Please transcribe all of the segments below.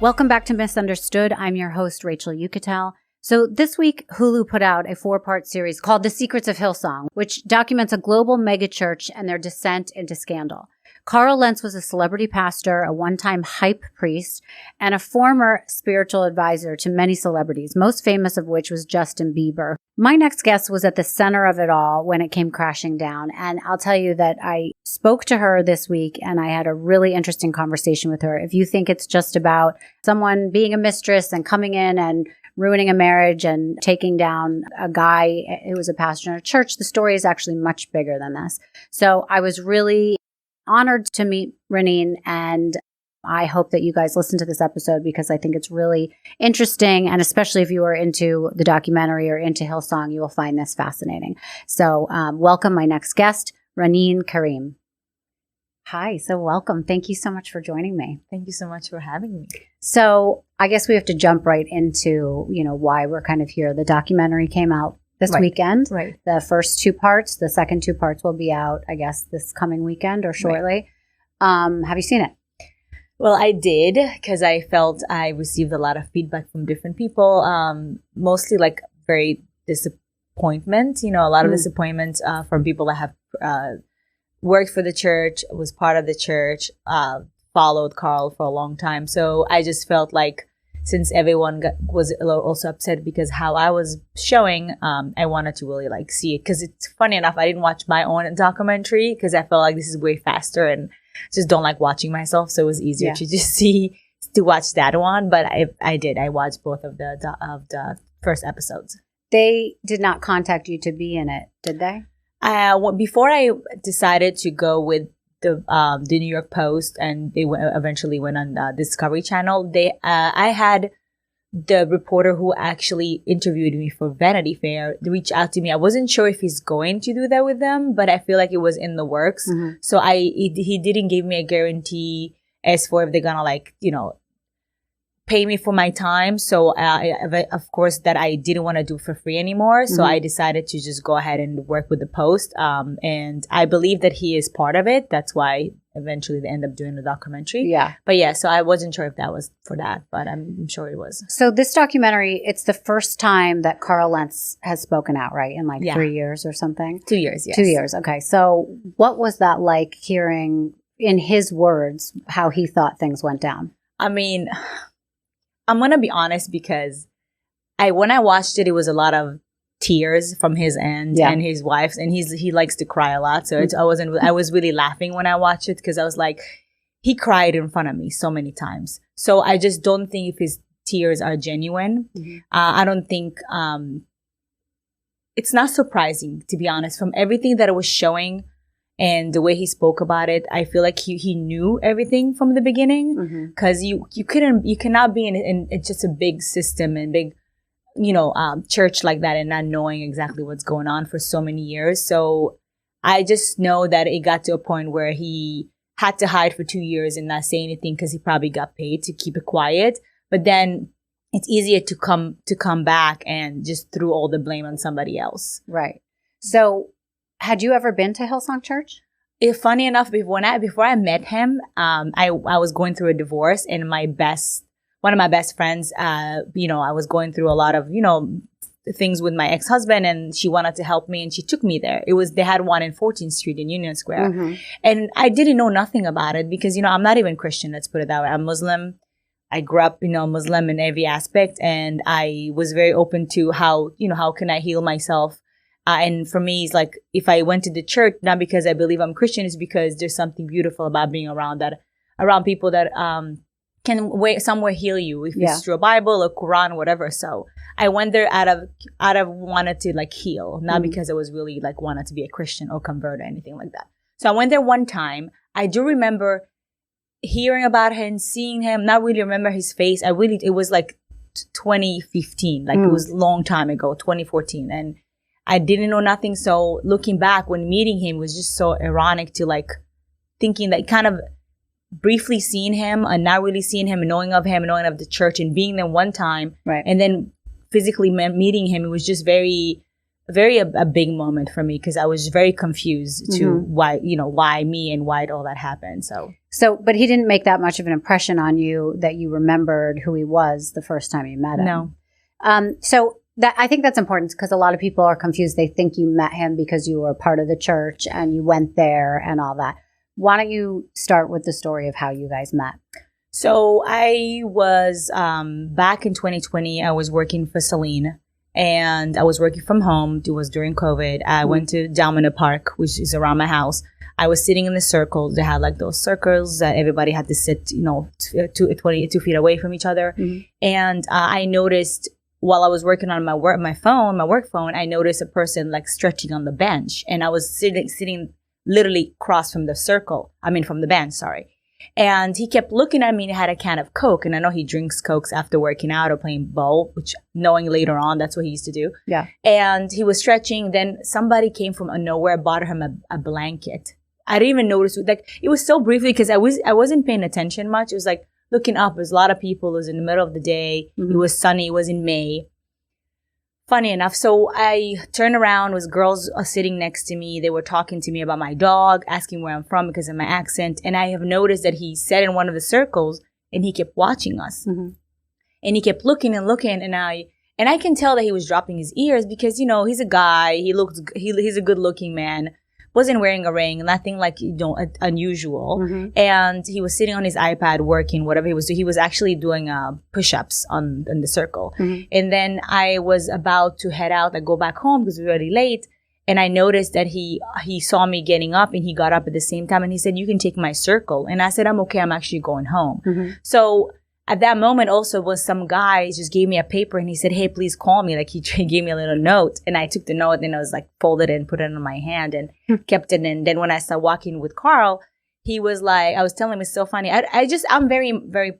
Welcome back to Misunderstood. I'm your host, Rachel Yucatel. So this week, Hulu put out a 4-part series called The Secrets of Hillsong, which documents a global megachurch and their descent into scandal. Carl Lentz was a celebrity pastor, a one-time hype priest, and a former spiritual advisor to many celebrities, most famous of which was Justin Bieber. My next guest was at the center of it all when it came crashing down. And I'll tell you that I spoke to her this week and I had a really interesting conversation with her. If you think it's just about someone being a mistress and coming in and ruining a marriage and taking down a guy who was a pastor in a church, the story is actually much bigger than this. So I was really honored to meet Ranin, and I hope that you guys listen to this episode because I think it's really interesting, and especially if you are into the documentary or into Hillsong, you will find this fascinating. So welcome my next guest, Ranin Karim. Hi, so welcome. Thank you so much for joining me. Thank you so much for having me. So I guess we have to jump right into, why we're kind of here. The documentary came out this weekend. Right. The first 2 parts. The second 2 parts will be out, I guess, this coming weekend or shortly. Right. Have you seen it? Well, I did because I felt I received a lot of feedback from different people, mostly like very disappointment, a lot of disappointment from people that have worked for the church, was part of the church, followed Carl for a long time. So I just felt like since everyone was also upset because how I was showing, I wanted to really like see it. Because it's funny enough, I didn't watch my own documentary because I felt like this is way faster and just don't like watching myself. So it was easier to just to watch that one. But I did. I watched both of the first episodes. They did not contact you to be in it, did they? Before I decided to go with the New York Post, and they eventually went on the Discovery Channel. I had the reporter who actually interviewed me for Vanity Fair reach out to me. I wasn't sure if he's going to do that with them, but I feel like it was in the works. Mm-hmm. So he didn't give me a guarantee as for if they're gonna pay me for my time. So of course that I didn't want to do for free anymore. So I decided to just go ahead and work with the Post. And I believe that he is part of it. That's why eventually they end up doing the documentary. Yeah. But yeah, so I wasn't sure if that was for that, but I'm sure it was. So this documentary, it's the first time that Carl Lentz has spoken out, right? In 3 years or something? 2 years, yes. 2 years. Okay. So what was that like hearing in his words how he thought things went down? I mean, I'm going to be honest because when I watched it, it was a lot of tears from his end and his wife's, and he likes to cry a lot. So I was really laughing when I watched it because I was like, he cried in front of me so many times. So I just don't think if his tears are genuine. Mm-hmm. I don't think, it's not surprising, to be honest, from everything that it was showing. And the way he spoke about it, I feel like he knew everything from the beginning because you cannot be in just a big system and big, church like that and not knowing exactly what's going on for so many years. So I just know that it got to a point where he had to hide for 2 years and not say anything because he probably got paid to keep it quiet. But then it's easier to come back and just throw all the blame on somebody else. Right. So had you ever been to Hillsong Church? Funny enough, before I met him, I was going through a divorce, and one of my best friends, I was going through a lot of, things with my ex-husband, and she wanted to help me, and she took me there. They had one in 14th Street in Union Square, and I didn't know nothing about it because, I'm not even Christian. Let's put it that way. I'm Muslim. I grew up, Muslim in every aspect, and I was very open to how can I heal myself. And for me, it's like if I went to the church, not because I believe I'm Christian, it's because there's something beautiful about being around people that can somewhere heal you if it's through a Bible or Quran, whatever. So I went there out of wanted to heal, not because I was really wanted to be a Christian or convert or anything like that. So I went there one time. I do remember hearing about him, seeing him, not really remember his face. It was 2015, it was a long time ago, 2014, and I didn't know nothing. So looking back when meeting him was just so ironic to thinking that kind of briefly seeing him and not really seeing him and knowing of the church and being there one time. Right. And then physically meeting him. It was just very a big moment for me because I was very confused to why me and why all that happened. So, but he didn't make that much of an impression on you that you remembered who he was the first time you met him. No. So that I think that's important because a lot of people are confused. They think you met him because you were part of the church and you went there and all that. Why don't you start with the story of how you guys met? So I was back in 2020. I was working for Celine. And I was working from home. It was during COVID. I went to Domino Park, which is around my house. I was sitting in the circles. They had like those circles that everybody had to sit, 22 feet away from each other. Mm-hmm. And I noticed while I was working on my work phone, I noticed a person like stretching on the bench. And I was sitting literally across from the bench, sorry. And he kept looking at me and had a can of Coke. And I know he drinks Cokes after working out or playing ball, which knowing later on, that's what he used to do. Yeah. And he was stretching. Then somebody came from nowhere, bought him a blanket. I didn't even notice. Like, it was so briefly because I wasn't paying attention much. It was like looking up. There's a lot of people. It was in the middle of the day. Mm-hmm. It was sunny. It was in May. Funny enough, so I turned around, was girls sitting next to me. They were talking to me about my dog, asking where I'm from because of my accent. And I have noticed that he sat in one of the circles and he kept watching us. Mm-hmm. And he kept looking and looking. And I can tell that he was dropping his ears because, he's a guy. He's a good looking man. Wasn't wearing a ring, nothing like, unusual. Mm-hmm. And he was sitting on his iPad working, whatever he was doing. He was actually doing push-ups on the circle. Mm-hmm. And then I was about to head out and go back home because we were already late. And I noticed that he saw me getting up and he got up at the same time and he said, "You can take my circle." And I said, "I'm okay. I'm actually going home." Mm-hmm. So at that moment also was some guy just gave me a paper and he said, "Hey, please call me." Like he gave me a little note and I took the note and I was like folded it and put it in my hand and kept it. And then when I started walking with Carl, he was like, I was telling him it's so funny. I'm very, very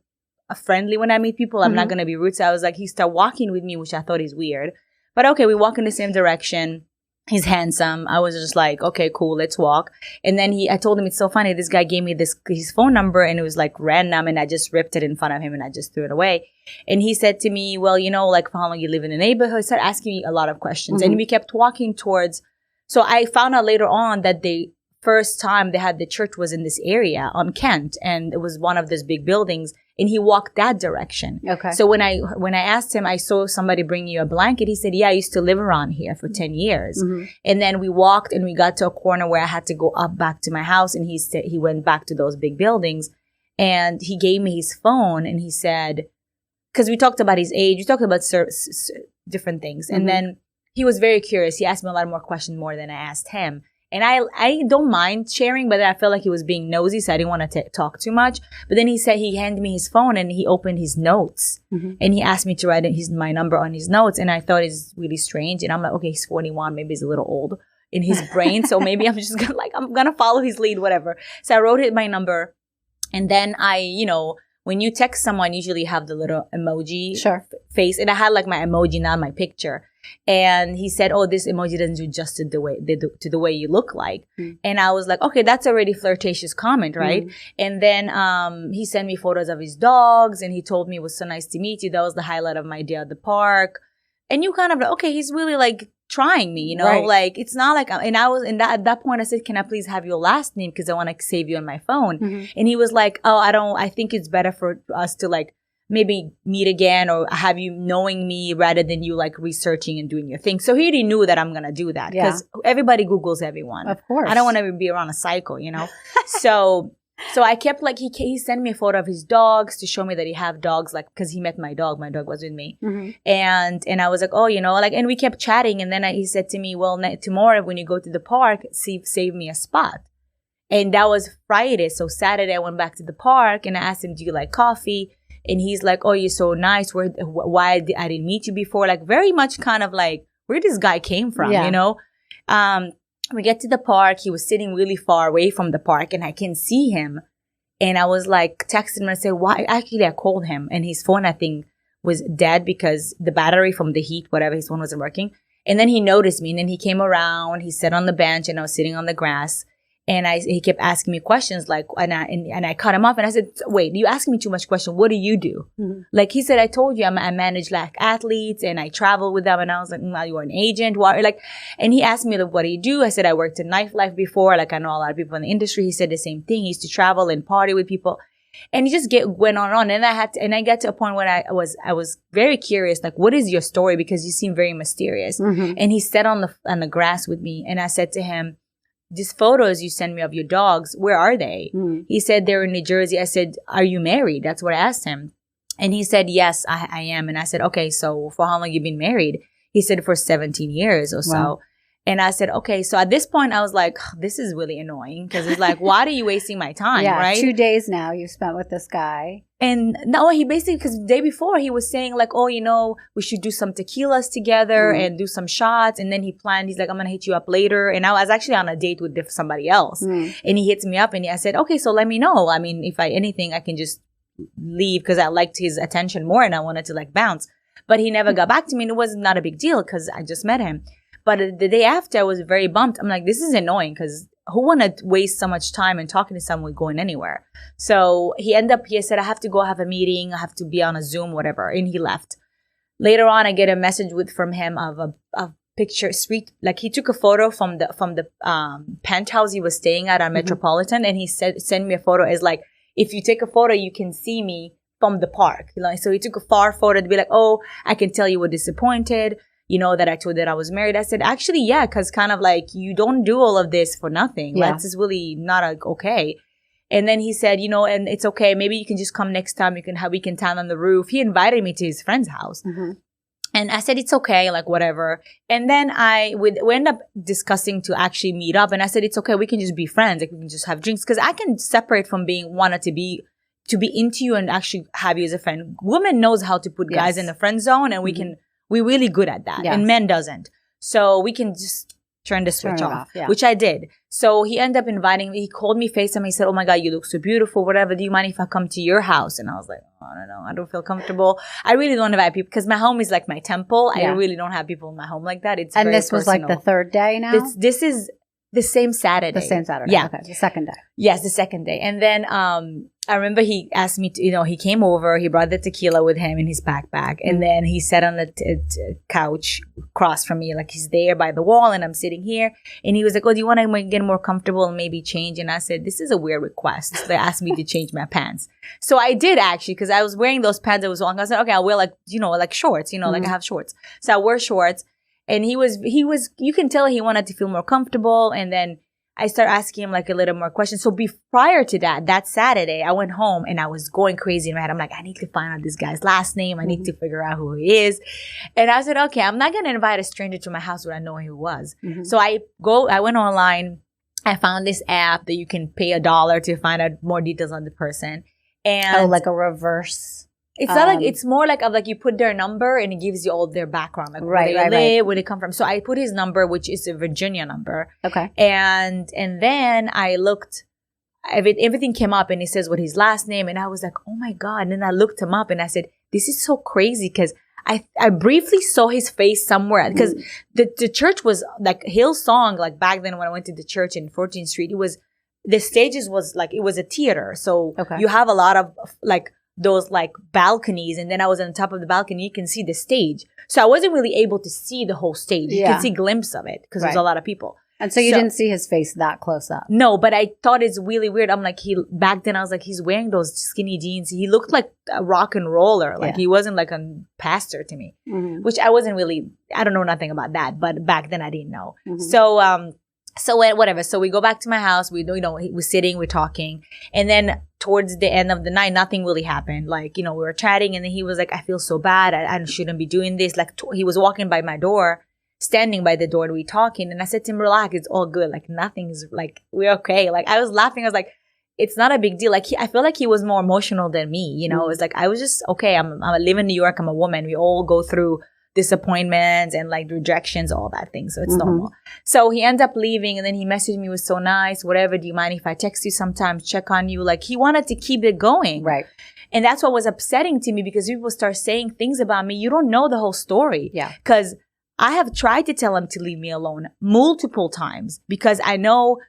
friendly when I meet people. I'm not going to be rude. So I was like, he started walking with me, which I thought is weird. But okay, we walk in the same direction. He's handsome. I was just like, okay, cool, let's walk. And then I told him it's so funny. This guy gave me his phone number and it was like random and I just ripped it in front of him and I just threw it away. And he said to me, "Well, like for how long you live in the neighborhood?" He started asking me a lot of questions. Mm-hmm. And we kept walking towards. So I found out later on that the first time they had the church was in this area on Kent and it was one of those big buildings. And he walked that direction. Okay. So when I asked him, "I saw somebody bring you a blanket," he said, "Yeah, I used to live around here for 10 years. Mm-hmm. And then we walked and we got to a corner where I had to go up back to my house. And he went back to those big buildings and he gave me his phone and he said, because we talked about his age, we talked about different things. Mm-hmm. And then he was very curious. He asked me a lot more questions more than I asked him. And I don't mind sharing, but I felt like he was being nosy, so I didn't want to talk too much. But then he said he handed me his phone and he opened his notes. Mm-hmm. And he asked me to write my number on his notes. And I thought it's really strange. And I'm like, okay, he's 41. Maybe he's a little old in his brain. So maybe I'm just I'm going to follow his lead, whatever. So I wrote my number. And then when you text someone, you usually have the little emoji face. And I had like my emoji, not my picture. And he said, "Oh, this emoji doesn't do justice to the way you look like." Mm. And I was like, okay, that's already flirtatious comment, right? Mm. And then he sent me photos of his dogs and he told me it was so nice to meet you. That was the highlight of my day at the park. And you kind of like, okay, he's really like trying me, right. Like it's not like, and I was at that point I said, "Can I please have your last name? Because I want to save you on my phone." Mm-hmm. And he was like, "Oh, I think it's better for us to like maybe meet again or have you knowing me rather than you like researching and doing your thing." So he already knew that I'm going to do that because everybody Googles everyone. Of course. I don't want to be around a cycle, So I kept like, he sent me a photo of his dogs to show me that he have dogs, like, cause he met my dog was with me. Mm-hmm. And I was like, oh, and we kept chatting. And then he said to me, "Well, tomorrow when you go to the park, save me a spot." And that was Friday. So Saturday I went back to the park and I asked him, "Do you like coffee?" And he's like, "Oh, you're so nice. Why I didn't meet you before?" Like very much kind of like where this guy came from, We get to the park. He was sitting really far away from the park and I can see him. And I was like texting him and said, "Why?" Actually, I called him and his phone, I think, was dead because the battery from the heat, whatever, his phone wasn't working. And then he noticed me and then he came around. He sat on the bench and I was sitting on the grass. And he kept asking me questions like, and I cut him off and I said, wait, you ask me too much question. What do you do? Mm-hmm. Like he said, I told you I manage like athletes and I travel with them. And I was like, you're an agent. What? Like, and he asked me, like, what do you do? I said, I worked in nightlife before. Like I know a lot of people in the industry. He said the same thing. He used to travel and party with people. And he just went on and on. And I got to a point where I was very curious, like, what is your story? Because you seem very mysterious. Mm-hmm. And he sat on the grass with me and I said to him, these photos you send me of your dogs, where are they? Mm. He said, they're in New Jersey. I said, are you married? That's what I asked him. And he said, yes, I am. And I said, okay, so for how long you been married? He said, for 17 years or so. Wow. And I said, okay. So at this point, I was like, this is really annoying because it's like, why are you wasting my time? Yeah, right? 2 days now you spent with this guy. And no, he basically, because the day before he was saying like, oh, we should do some tequilas together and do some shots. And then he's like, I'm going to hit you up later. And I was actually on a date with somebody else. Mm. And he hits me up and I said, okay, so let me know. I mean, if anything, I can just leave because I liked his attention more and I wanted to like bounce. But he never got back to me and it was not a big deal because I just met him. But the day after, I was very bummed. I'm like, this is annoying because who want to waste so much time and talking to someone going anywhere? So he said, I have to go have a meeting. I have to be on a Zoom, whatever. And he left. Later on, I get a message from him of a picture, like he took a photo from the penthouse he was staying at on Metropolitan. And he send me a photo as like, if you take a photo, you can see me from the park. So he took a far photo to be like, oh, I can tell you were disappointed. That I told that I was married. I said, actually, yeah, because kind of like you don't do all of this for nothing. Yeah. Let's is really not okay. And then he said, and it's okay. Maybe you can just come next time. We can tan on the roof. He invited me to his friend's house. Mm-hmm. And I said, it's okay, like whatever. And then we end up discussing to actually meet up. And I said, it's okay. We can just be friends. Like we can just have drinks. Because I can separate from wanted to be into you and actually have you as a friend. Women knows how to put guys in the friend zone and we're really good at that. Yes. And men doesn't. So we can just turn the switch off, which I did. So he ended up inviting me. He called me FaceTime. He said, oh my God, you look so beautiful, whatever. Do you mind if I come to your house? And I was like, oh, I don't know. I don't feel comfortable. I really don't invite people because my home is like my temple. Yeah. I really don't have people in my home like that. It's and very this was personal. Like the third day now? This is the same Saturday. The same Saturday. Yeah. Okay. The second day. Yes, the second day. And then I remember he asked me to, he came over, he brought the tequila with him in his backpack. And then he sat on the couch across from me, like he's there by the wall and I'm sitting here. And he was like, oh, do you want to get more comfortable and maybe change? And I said, this is a weird request. They asked me to change my pants. So I did actually, because I was wearing those pants that was long. I said, okay, I'll wear like shorts, like I have shorts. So I wore shorts. And he was, you can tell he wanted to feel more comfortable. And then I started asking him like a little more questions. So prior to that Saturday, I went home and I was going crazy in my head. I'm like, I need to find out this guy's last name. I need to figure out who he is. And I said, okay, I'm not going to invite a stranger to my house where I know who he was. Mm-hmm. So I went online. I found this app that you can pay $1 to find out more details on the person. And like a reverse. It's not like, it's more like you put their number and it gives you all their background, like where they live, where they come from. So I put his number, which is a Virginia number. Okay. And then I looked, everything came up and it says what his last name. And I was like, oh my God. And then I looked him up and I said, this is so crazy because I briefly saw his face somewhere because the church was like Hillsong, like back then when I went to the church in 14th Street, the stages was like, it was a theater. So you have a lot of like, those like balconies, and then I was on top of the balcony. You can see the stage, so I wasn't really able to see the whole stage. You could see a glimpse of it because there's a lot of people. And so you didn't see his face that close up. No, but I thought it's really weird. I'm like, back then I was like, he's wearing those skinny jeans. He looked like a rock and roller. Like he wasn't like a pastor to me, which I wasn't really. I don't know nothing about that, but back then I didn't know. Mm-hmm. So whatever. So we go back to my house. We're sitting, we're talking. And then towards the end of the night, nothing really happened. Like, we were chatting and then he was like, I feel so bad. I shouldn't be doing this. Like he was walking by my door, standing by the door and we talking. And I said to him, relax, it's all good. Like nothing's like, we're okay. Like I was laughing. I was like, it's not a big deal. Like I feel like he was more emotional than me. It was like, I was just, okay, I live in New York. I'm a woman. We all go through disappointments and like rejections, all that thing. So it's normal. So he ends up leaving and then he messaged me, was so nice, whatever. Do you mind if I text you sometimes, check on you? Like he wanted to keep it going. Right. And that's what was upsetting to me because people start saying things about me. You don't know the whole story. Yeah. Because I have tried to tell him to leave me alone multiple times because I know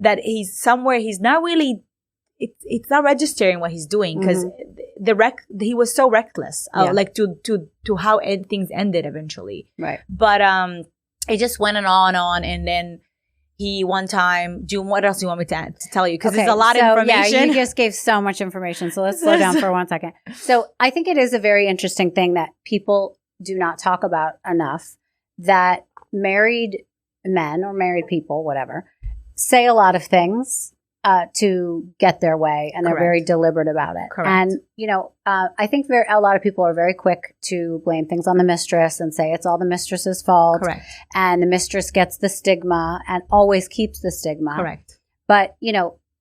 that he's somewhere, he's not really, it's not registering what he's doing, because he was so reckless, like to how things ended eventually. Right. But it just went on, and then he one time, June, what else do you want me to tell you? Because there's a lot of information. Yeah, you just gave so much information. So let's slow down for 1 second. So I think it is a very interesting thing that people do not talk about enough, that married men or married people, whatever, say a lot of things to get their way, and they're very deliberate about it. Correct. And, I think a lot of people are very quick to blame things on the mistress and say it's all the mistress's fault. Correct. And the mistress gets the stigma and always keeps the stigma. Correct. But,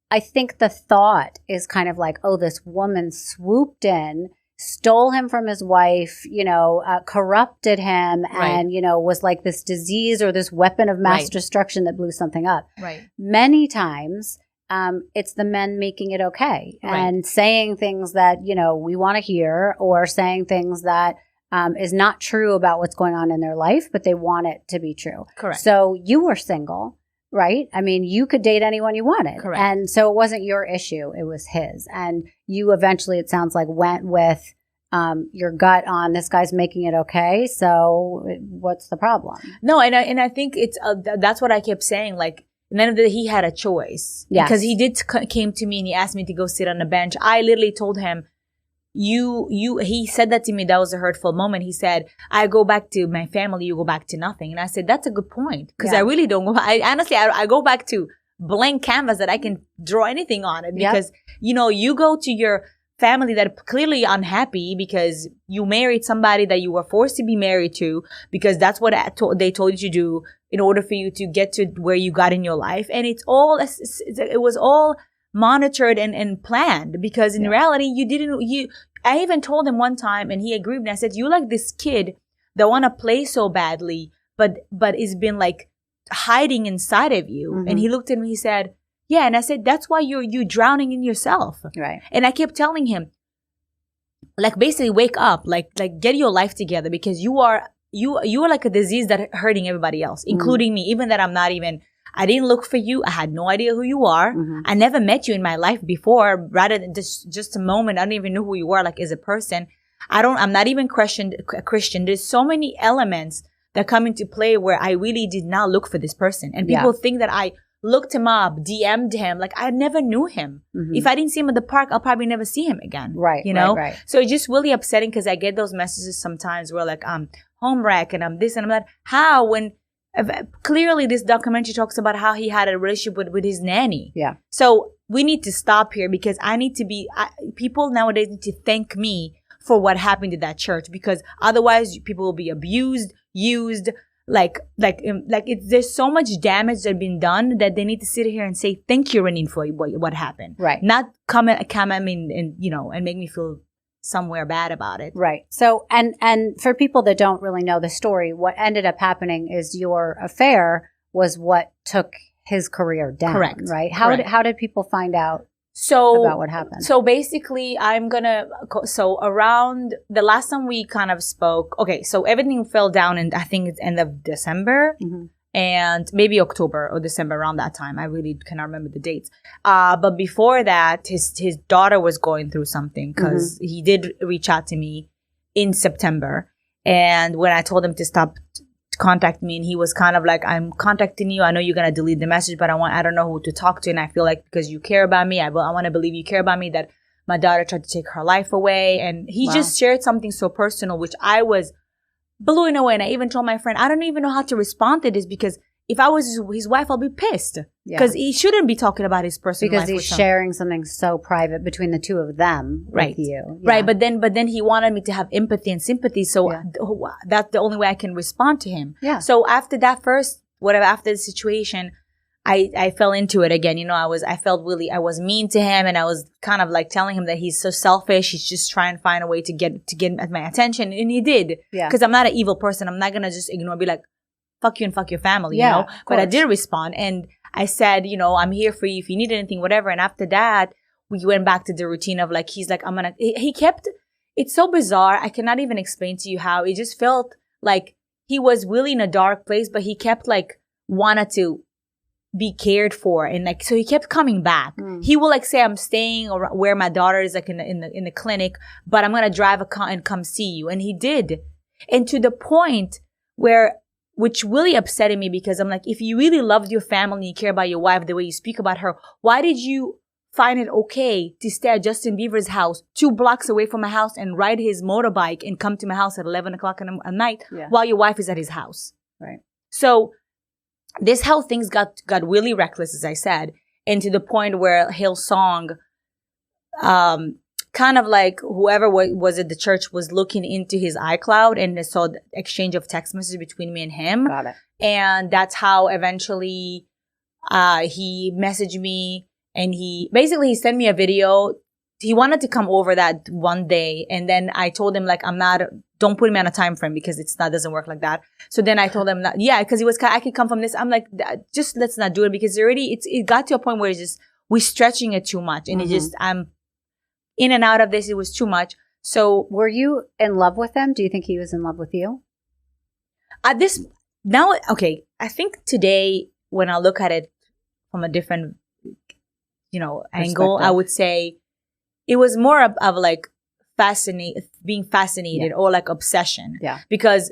I think the thought is kind of like, oh, this woman swooped in, stole him from his wife, corrupted him, and, was like this disease or this weapon of mass destruction that blew something up. Right. Many times, it's the men making it okay and saying things that, we want to hear, or saying things that is not true about what's going on in their life, but they want it to be true. Correct. So you were single, right? I mean, you could date anyone you wanted. Correct. And so it wasn't your issue, it was his. And you eventually, it sounds like, went with your gut on, this guy's making it okay, so what's the problem? No, and I think it's that's what I kept saying, like, and then he had a choice. Yes. Because he did came to me and he asked me to go sit on the bench. I literally told him, he said that to me. That was a hurtful moment. He said, I go back to my family, you go back to nothing. And I said, that's a good point. Because I really don't go, I go back to blank canvas that I can draw anything on it. Because, you go to your family that are clearly unhappy because you married somebody that you were forced to be married to, because that's what they told you to do in order for you to get to where you got in your life. And it was all monitored and planned, because in reality, I even told him one time, and he agreed, and I said, you like this kid that want to play so badly, but it's been like hiding inside of you. Mm-hmm. And he looked at me, he said, yeah. And I said, that's why you're drowning in yourself. Right. And I kept telling him, like, basically wake up, like get your life together, because you are like a disease that hurting everybody else, including me, even that I didn't look for you. I had no idea who you are. Mm-hmm. I never met you in my life before, rather than just a moment. I don't even know who you are, like, as a person. I'm not even a Christian. There's so many elements that come into play where I really did not look for this person. And people think that I looked him up, DM'd him. Like, I never knew him. Mm-hmm. If I didn't see him at the park, I'll probably never see him again. Right. Right. So it's just really upsetting, because I get those messages sometimes where, like, home wreck and I'm this and I'm that. How, when clearly this documentary talks about how he had a relationship with his nanny. Yeah. So we need to stop here, because people nowadays need to thank me for what happened to that church, because otherwise people will be abused, used, there's so much damage that's been done that they need to sit here and say, thank you, Ranin, for what happened. Right. Not come at me and make me feel somewhere bad about it. Right. So, and for people that don't really know the story, what ended up happening is your affair was what took his career down. Correct. Right. How did people find out about what happened? So basically, around the last time we kind of spoke, okay, so everything fell down, and I think it's end of December. Mm-hmm. And maybe October or December, around that time. I really cannot remember the dates. But before that, his daughter was going through something, because he did reach out to me in September. And when I told him to stop contact me, and he was kind of like, I'm contacting you. I know you're going to delete the message, but I don't know who to talk to. And I feel like, because you care about me, I want to believe you care about me, that my daughter tried to take her life away. And he just shared something so personal, which I was blown away. And I even told my friend, I don't even know how to respond to this, because if I was his wife, I'll be pissed, because he shouldn't be talking about his personal life. Because he's sharing something so private between the two of them with you. Yeah. Right. But then he wanted me to have empathy and sympathy. So that's the only way I can respond to him. Yeah. So after that after the situation, I fell into it again. I was mean to him, and I was kind of like telling him that he's so selfish. He's just trying to find a way to get at my attention. And he did. Yeah. Because I'm not an evil person. I'm not going to just ignore, be like, fuck you and fuck your family, But I did respond. And I said, I'm here for you if you need anything, whatever. And after that, we went back to the routine of, like, he's like, it's so bizarre. I cannot even explain to you how it just felt like he was really in a dark place, but he kept, like, wanted to be cared for. And like, so he kept coming back. He will like say, I'm staying or where my daughter is like in the clinic, but I'm going to drive a car and come see you. And he did. And to the point where, which really upset me, because I'm like, if you really loved your family and you care about your wife the way you speak about her, why did you find it okay to stay at Justin Bieber's house 2 blocks away from my house and ride his motorbike and come to my house at 11 o'clock at night while your wife is at his house? Right. So this how things got really reckless, as I said, and to the point where Hillsong, kind of like whoever was at the church was looking into his iCloud and they saw the exchange of text messages between me and him. Got it. And that's how eventually he messaged me. And he sent me a video. He wanted to come over that one day. And then I told him, like, don't put me on a time frame because doesn't work like that. So then I told him that, because I could come from this. I'm like, just let's not do it because it got to a point where we're stretching it too much. And I'm in and out of this. It was too much. So were you in love with him? Do you think he was in love with you? Okay. I think today when I look at it from a different angle, I would say it was more of like being fascinated or like obsession. Yeah. Because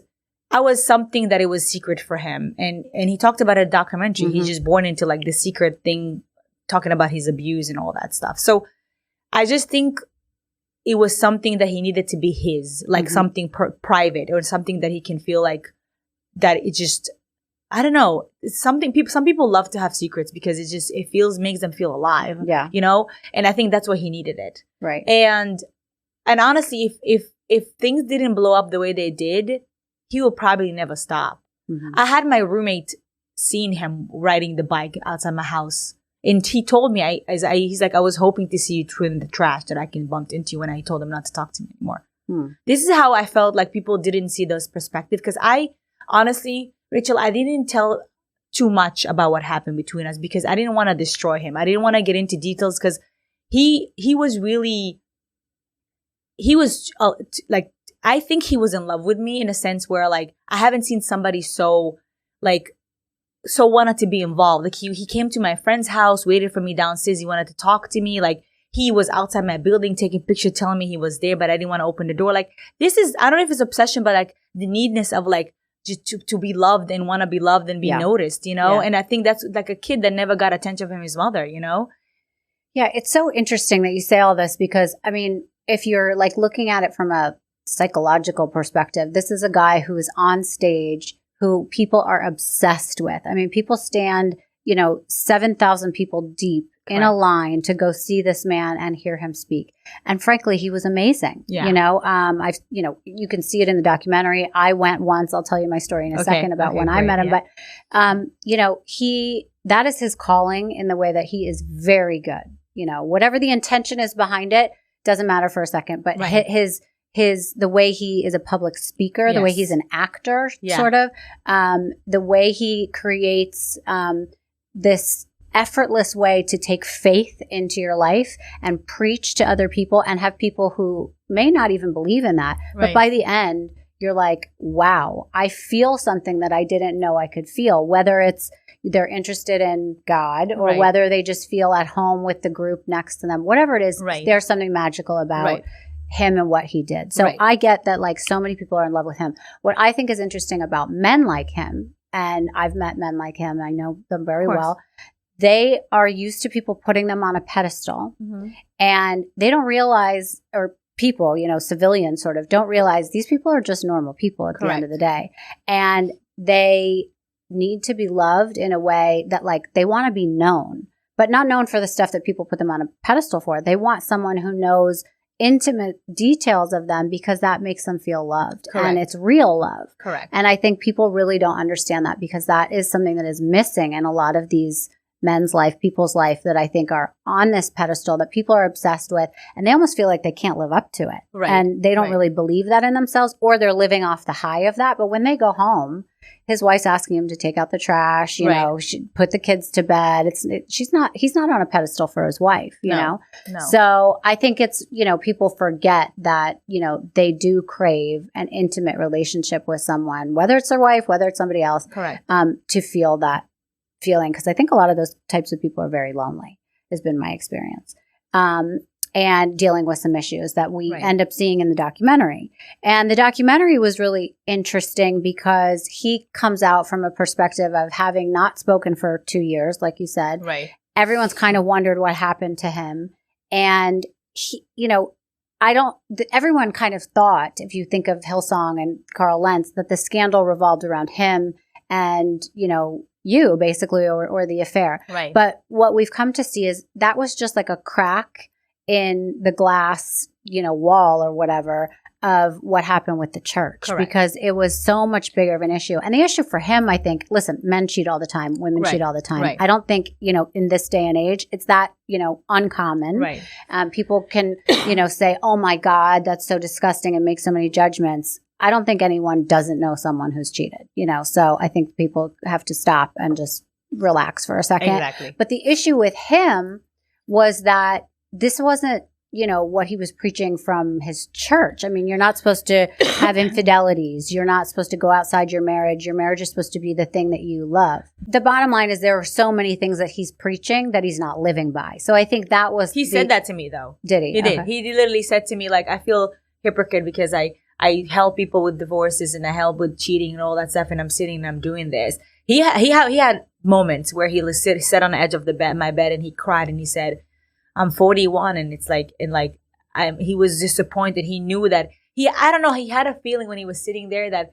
I was something that it was secret for him. And he talked about a documentary. He's just born into like the secret thing, talking about his abuse and all that stuff. So I just think it was something that he needed to be his, like something private or something that he can feel like that it just, I don't know. It's something some people love to have secrets because it makes them feel alive. Yeah. And I think that's why he needed it. Right. And honestly, if things didn't blow up the way they did, he will probably never stop. I had my roommate seen him riding the bike outside my house. And he told me, he's like, I was hoping to see you through in the trash that I can bump into you when I told him not to talk to me anymore. This is how I felt like people didn't see those perspectives. Because honestly, Rachel, I didn't tell too much about what happened between us because I didn't want to destroy him. I didn't want to get into details because he was like, I think he was in love with me in a sense where like, I haven't seen somebody so wanted to be involved. Like he came to my friend's house, waited for me downstairs. He wanted to talk to me. Like he was outside my building taking pictures, telling me he was there, but I didn't want to open the door. Like this is, I don't know if it's obsession, but like the needness of like, just to be loved and want to be loved and be noticed, And I think that's like a kid that never got attention from his mother, Yeah, it's so interesting that you say all this because, I mean, if you're like looking at it from a psychological perspective, this is a guy who is on stage who people are obsessed with. I mean, people stand, 7,000 people deep in a line to go see this man and hear him speak. And frankly, he was amazing. Yeah. You can see it in the documentary. I went once. I'll tell you my story in a second about when I met him. Yeah. But, that is his calling in the way that he is very good. Whatever the intention is behind it doesn't matter for a second, but the way he is a public speaker, the way he's an actor, sort of, the way he creates, this effortless way to take faith into your life and preach to other people and have people who may not even believe in that. But by the end, you're like, wow, I feel something that I didn't know I could feel, whether it's they're interested in God or whether they just feel at home with the group next to them, whatever it is, there's something magical about him and what he did. So I get that like so many people are in love with him. What I think is interesting about men like him, and I've met men like him, I know them very well. They are used to people putting them on a pedestal and they don't realize, or people, civilians sort of don't realize these people are just normal people at the end of the day. And they need to be loved in a way that like they want to be known, but not known for the stuff that people put them on a pedestal for. They want someone who knows intimate details of them because that makes them feel loved. And it's real love. And I think people really don't understand that because that is something that is missing in a lot of these men's life, people's life that I think are on this pedestal that people are obsessed with, and they almost feel like they can't live up to it. And they don't really believe that in themselves, or they're living off the high of that. But when they go home, his wife's asking him to take out the trash, put the kids to bed. He's not on a pedestal for his wife, you know? No. So I think it's, people forget that, they do crave an intimate relationship with someone, whether it's their wife, whether it's somebody else, to feel that feeling, because I think a lot of those types of people are very lonely, has been my experience. And dealing with some issues that we end up seeing in the documentary. And the documentary was really interesting because he comes out from a perspective of having not spoken for 2 years, like you said. Right. Everyone's kind of wondered what happened to him. And he, everyone kind of thought, if you think of Hillsong and Carl Lentz, that the scandal revolved around him and, you basically, or the affair. Right. But what we've come to see is that was just like a crack in the glass, wall or whatever of what happened with the church. Correct. Because it was so much bigger of an issue. And the issue for him, I think, listen, men cheat all the time, women cheat all the time. Right. I don't think, in this day and age, it's that, uncommon. Right. People can, say, oh my God, that's so disgusting and make so many judgments. I don't think anyone doesn't know someone who's cheated, so I think people have to stop and just relax for a second. Exactly. But the issue with him was that this wasn't, what he was preaching from his church. I mean, you're not supposed to have infidelities. You're not supposed to go outside your marriage. Your marriage is supposed to be the thing that you love. The bottom line is there are so many things that he's preaching that he's not living by. So I think that was... He said that to me, though. Did he? He did. He literally said to me, I feel hypocrite because I help people with divorces and I help with cheating and all that stuff, and I'm sitting and I'm doing this. He had moments where he sat on the edge of my bed and he cried and he said, I'm 41, and it's he was disappointed. He knew that I don't know, he had a feeling when he was sitting there that,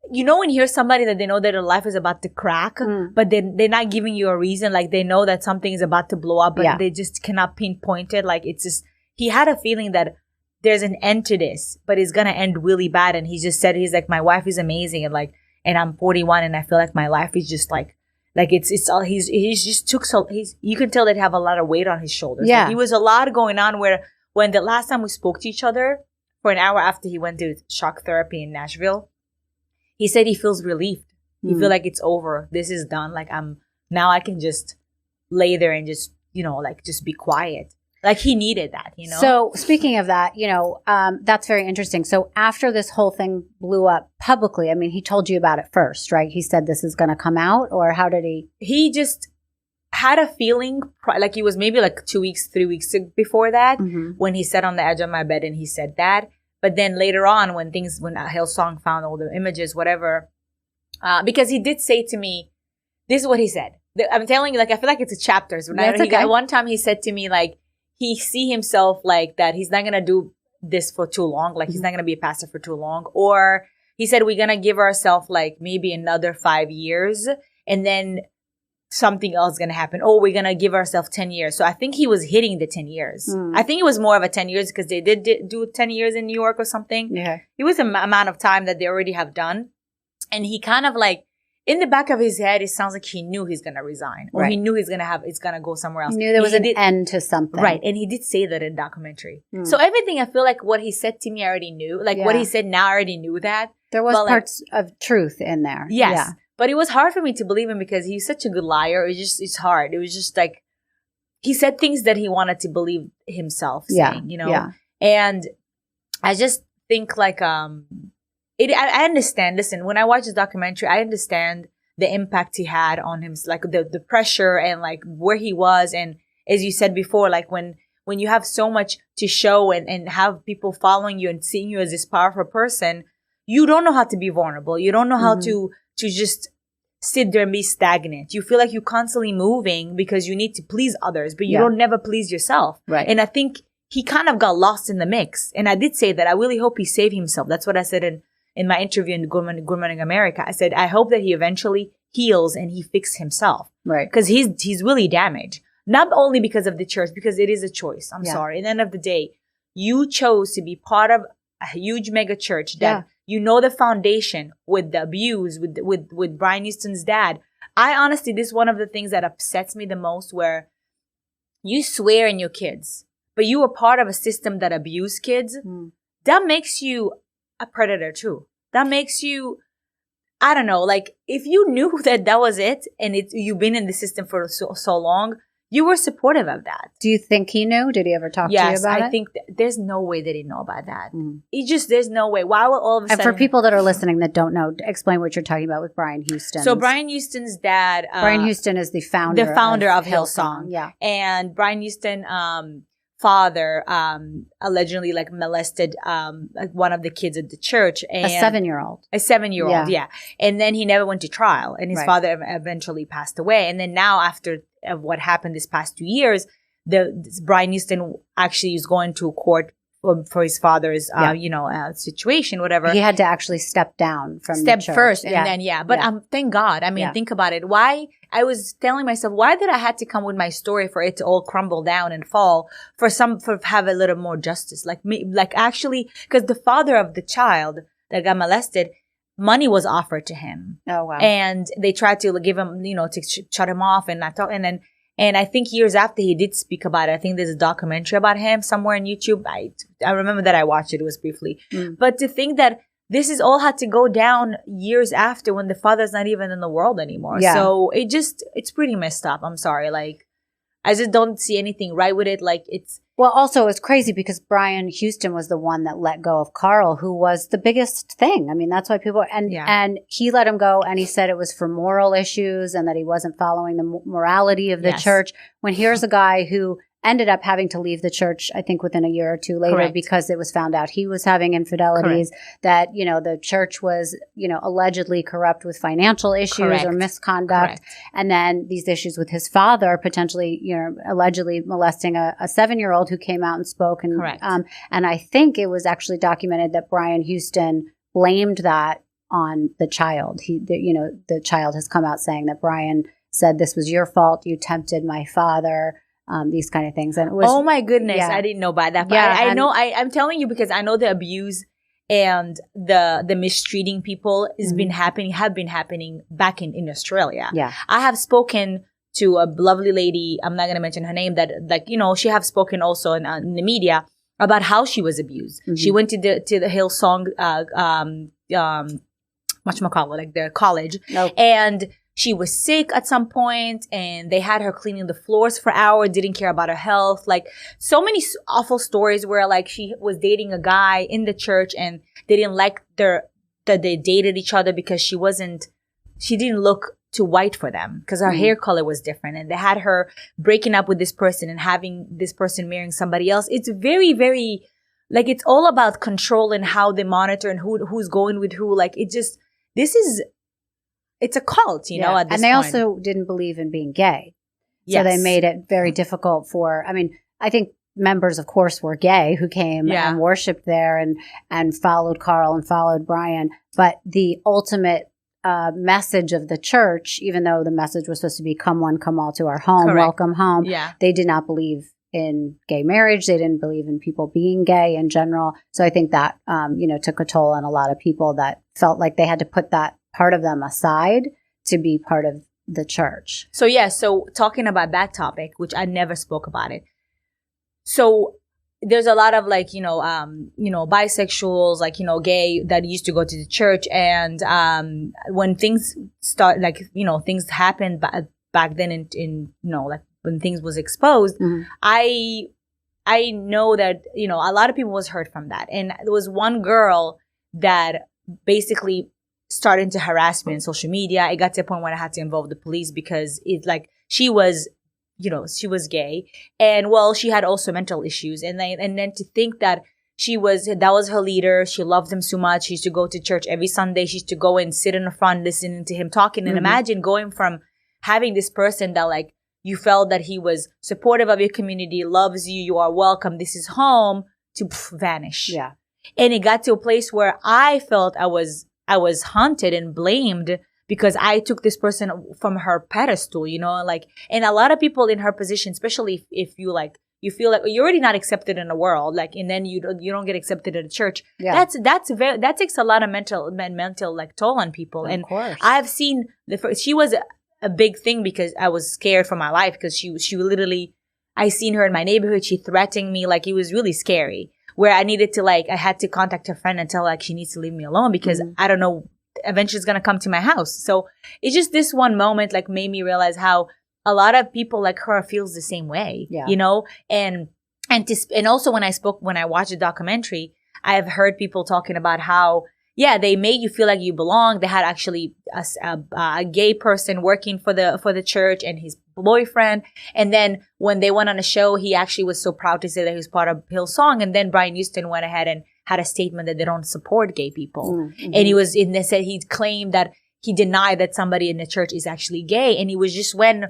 when you hear somebody that they know that their life is about to crack, but they're not giving you a reason, they know that something is about to blow up, but they just cannot pinpoint it. It's just, he had a fefeeling that there's an end to this, but it's going to end really bad. And he just said, he's like, my wife is amazing. And I'm 41 and I feel like my life is just it's all, he's just took you can tell that he have a lot of weight on his shoulders. Yeah. He was a lot going on where when the last time we spoke to each other for an hour after he went to shock therapy in Nashville, he said he feels relieved. He feel like it's over. This is done. Now I can just lay there and just, just be quiet. He needed that, So speaking of that, that's very interesting. So after this whole thing blew up publicly, I mean, he told you about it first, right? He said this is going to come out, or how did he? He just had a feeling, it was maybe 2 weeks, 3 weeks before that, when he sat on the edge of my bed and he said that. But then later on, when Hillsong found all the images, whatever, because he did say to me, this is what he said. I'm telling you, I feel like it's a chapters. One time he said to me, he see himself that he's not going to do this for too long. He's not going to be a pastor for too long. Or he said, we're going to give ourselves maybe another 5 years and then something else is going to happen. Oh, we're going to give ourselves 10 years. So I think he was hitting the 10 years. I think it was more of a 10 years because they did do 10 years in New York or something. Yeah. It was an amount of time that they already have done. And he kind of in the back of his head, it sounds like he knew he's going to resign, or he knew it's going to go somewhere else. He knew there was an end to something. Right. And he did say that in the documentary. So everything, I feel like what he said to me, I already knew. What he said now, I already knew that. There was parts of truth in there. Yes. Yeah. But it was hard for me to believe him because he's such a good liar. It's hard. It was just he said things that he wanted to believe himself saying, Yeah. And I just think I understand. Listen, when I watch this documentary, I understand the impact he had on him, the pressure and where he was. And as you said before, when you have so much to show and have people following you and seeing you as this powerful person, you don't know how to be vulnerable. You don't know how to just sit there and be stagnant. You feel like you're constantly moving because you need to please others, but you don't never please yourself. Right. And I think he kind of got lost in the mix. And I did say that I really hope he saved himself. That's what I said in my interview in Good Morning America. I said, I hope that he eventually heals and he fixed himself. Right. Because he's really damaged. Not only because of the church, because it is a choice. I'm sorry. At the end of the day, you chose to be part of a huge mega church that the foundation with the abuse, with Brian Houston's dad. I honestly, this is one of the things that upsets me the most, where you swear in your kids, but you were part of a system that abused kids. That makes you a predator too. That makes you, I don't know, if you knew that was it and you've been in the system for so long, you were supportive of that. Do you think he knew? Did he ever talk to you about it? Yes, I think there's no way they didn't know about that. There's no way. Why would all of a sudden? And for people that are listening that don't know, explain what you're talking about with Brian Houston. So Brian Houston's dad. Brian Houston is the founder of Hillsong. Yeah. And Brian Houston, father, allegedly like molested like one of the kids at the church. And a 7-year-old. A 7-year-old, yeah. And then he never went to trial, and his father eventually passed away. And then now, after of what happened this past 2 years, Brian Houston actually is going to court for his father's, situation, whatever. He had to actually step down from the church. First, and then, But thank God. I mean, think about it. Why? I was telling myself, why did I have to come with my story for it to all crumble down and fall for have a little more justice? Actually, because the father of the child that got molested, money was offered to him. Oh, wow. And they tried to give him, to shut him off and not talk. And I think years after he did speak about it. I think there's a documentary about him somewhere on YouTube. I remember that I watched it. It was briefly. But to think that this is all had to go down years after when the father's not even in the world anymore. Yeah. So it's pretty messed up. I'm sorry. I just don't see anything right with it. Well, also it's crazy because Brian Houston was the one that let go of Carl, who was the biggest thing. I mean, that's why people, and he let him go, and he said it was for moral issues and that he wasn't following the morality of the church. When here's a guy who ended up having to leave the church, I think within a year or two later, because it was found out he was having infidelities, that, the church was, allegedly corrupt with financial issues or misconduct. And then these issues with his father potentially, allegedly molesting a 7-year-old who came out and spoke. And, and I think it was actually documented that Brian Houston blamed that on the child. The child has come out saying that Brian said, "This was your fault. You tempted my father." These kind of things. And it was, oh my goodness, I didn't know about that. But I know, I'm telling you because I know the abuse and the mistreating people have been happening back in Australia. Yeah. I have spoken to a lovely lady, I'm not going to mention her name, that she have spoken also in the media about how she was abused. She went to the Hillsong, whatchamacallit, the college. And she was sick at some point, and they had her cleaning the floors for hours, didn't care about her health. So many awful stories where she was dating a guy in the church and they didn't like that they dated each other because she didn't look too white for them because her hair color was different. And they had her breaking up with this person and having this person marrying somebody else. It's very, very, it's all about control and how they monitor and who's going with who. It's a cult, at this point. And they also didn't believe in being gay. So they made it very difficult I think members, of course, were gay who came and worshiped there and followed Carl and followed Brian. But the ultimate message of the church, even though the message was supposed to be come one, come all to our home, welcome home, they did not believe in gay marriage. They didn't believe in people being gay in general. So I think that, took a toll on a lot of people that felt like they had to put that part of them aside to be part of the church. So talking about that topic, which I never spoke about it. So there's a lot of bisexuals, gay that used to go to the church. And when things start, things happened back then when things was exposed, I know that, a lot of people was hurt from that. And there was one girl that basically started to harass me on social media. It got to a point where I had to involve the police because she was gay, and she had also mental issues, and then to think that that was her leader. She loved him so much. She used to go to church every Sunday. She used to go and sit in the front listening to him talking. And imagine going from having this person that you felt that he was supportive of your community, loves you, you are welcome, this is home, to vanish. Yeah. And it got to a place where I felt I was haunted and blamed because I took this person from her pedestal, and a lot of people in her position, especially if you feel like you're already not accepted in the world, and then you don't get accepted in the church. Yeah. That takes a lot of mental toll on people. Of course. I've seen she was a big thing because I was scared for my life because she literally, I seen her in my neighborhood. She threatened me. It was really scary. Where I needed to I had to contact her friend and tell her she needs to leave me alone because I don't know, eventually it's going to come to my house. So it's just this one moment made me realize how a lot of people like her feels the same way, you know? And also when I watched the documentary, I have heard people talking about how, yeah, they made you feel like you belong. They had actually a gay person working for the church and his boyfriend. And then when they went on a show, he actually was so proud to say that he was part of Hillsong. And then Brian Houston went ahead and had a statement that they don't support gay people. Mm-hmm. And he claimed that he denied that somebody in the church is actually gay. And it was just when,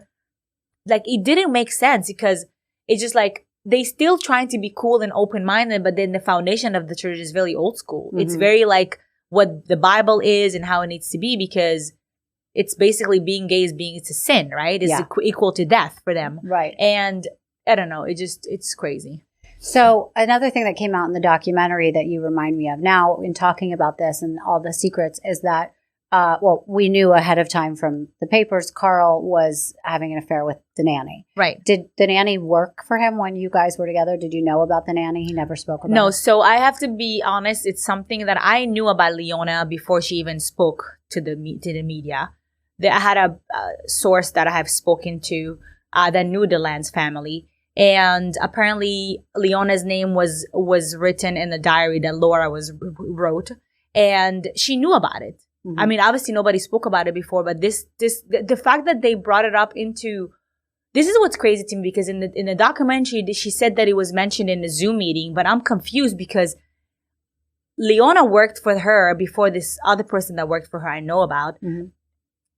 like, it didn't make sense because it's just like, they still trying to be cool and open-minded, but then the foundation of the church is very old school. Mm-hmm. It's very like what the Bible is and how it needs to be, because it's basically being gay it's a sin, right? It's equal to death for them. Right. And I don't know. It's crazy. So another thing that came out in the documentary that you remind me of now in talking about this and all the secrets is that, we knew ahead of time from the papers, Carl was having an affair with the nanny. Right. Did the nanny work for him when you guys were together? Did you know about the nanny? He never spoke about it? No. So I have to be honest. It's something that I knew about Leona before she even spoke to the media. I had a source that I have spoken to that knew the Lentz family. And apparently Leona's name was written in the diary that Laura wrote. And she knew about it. Mm-hmm. I mean, obviously nobody spoke about it before, but the fact that they brought it up this is what's crazy to me, because in the documentary, she said that it was mentioned in the Zoom meeting, but I'm confused because Leona worked for her before this other person that worked for her I know about. Mm-hmm.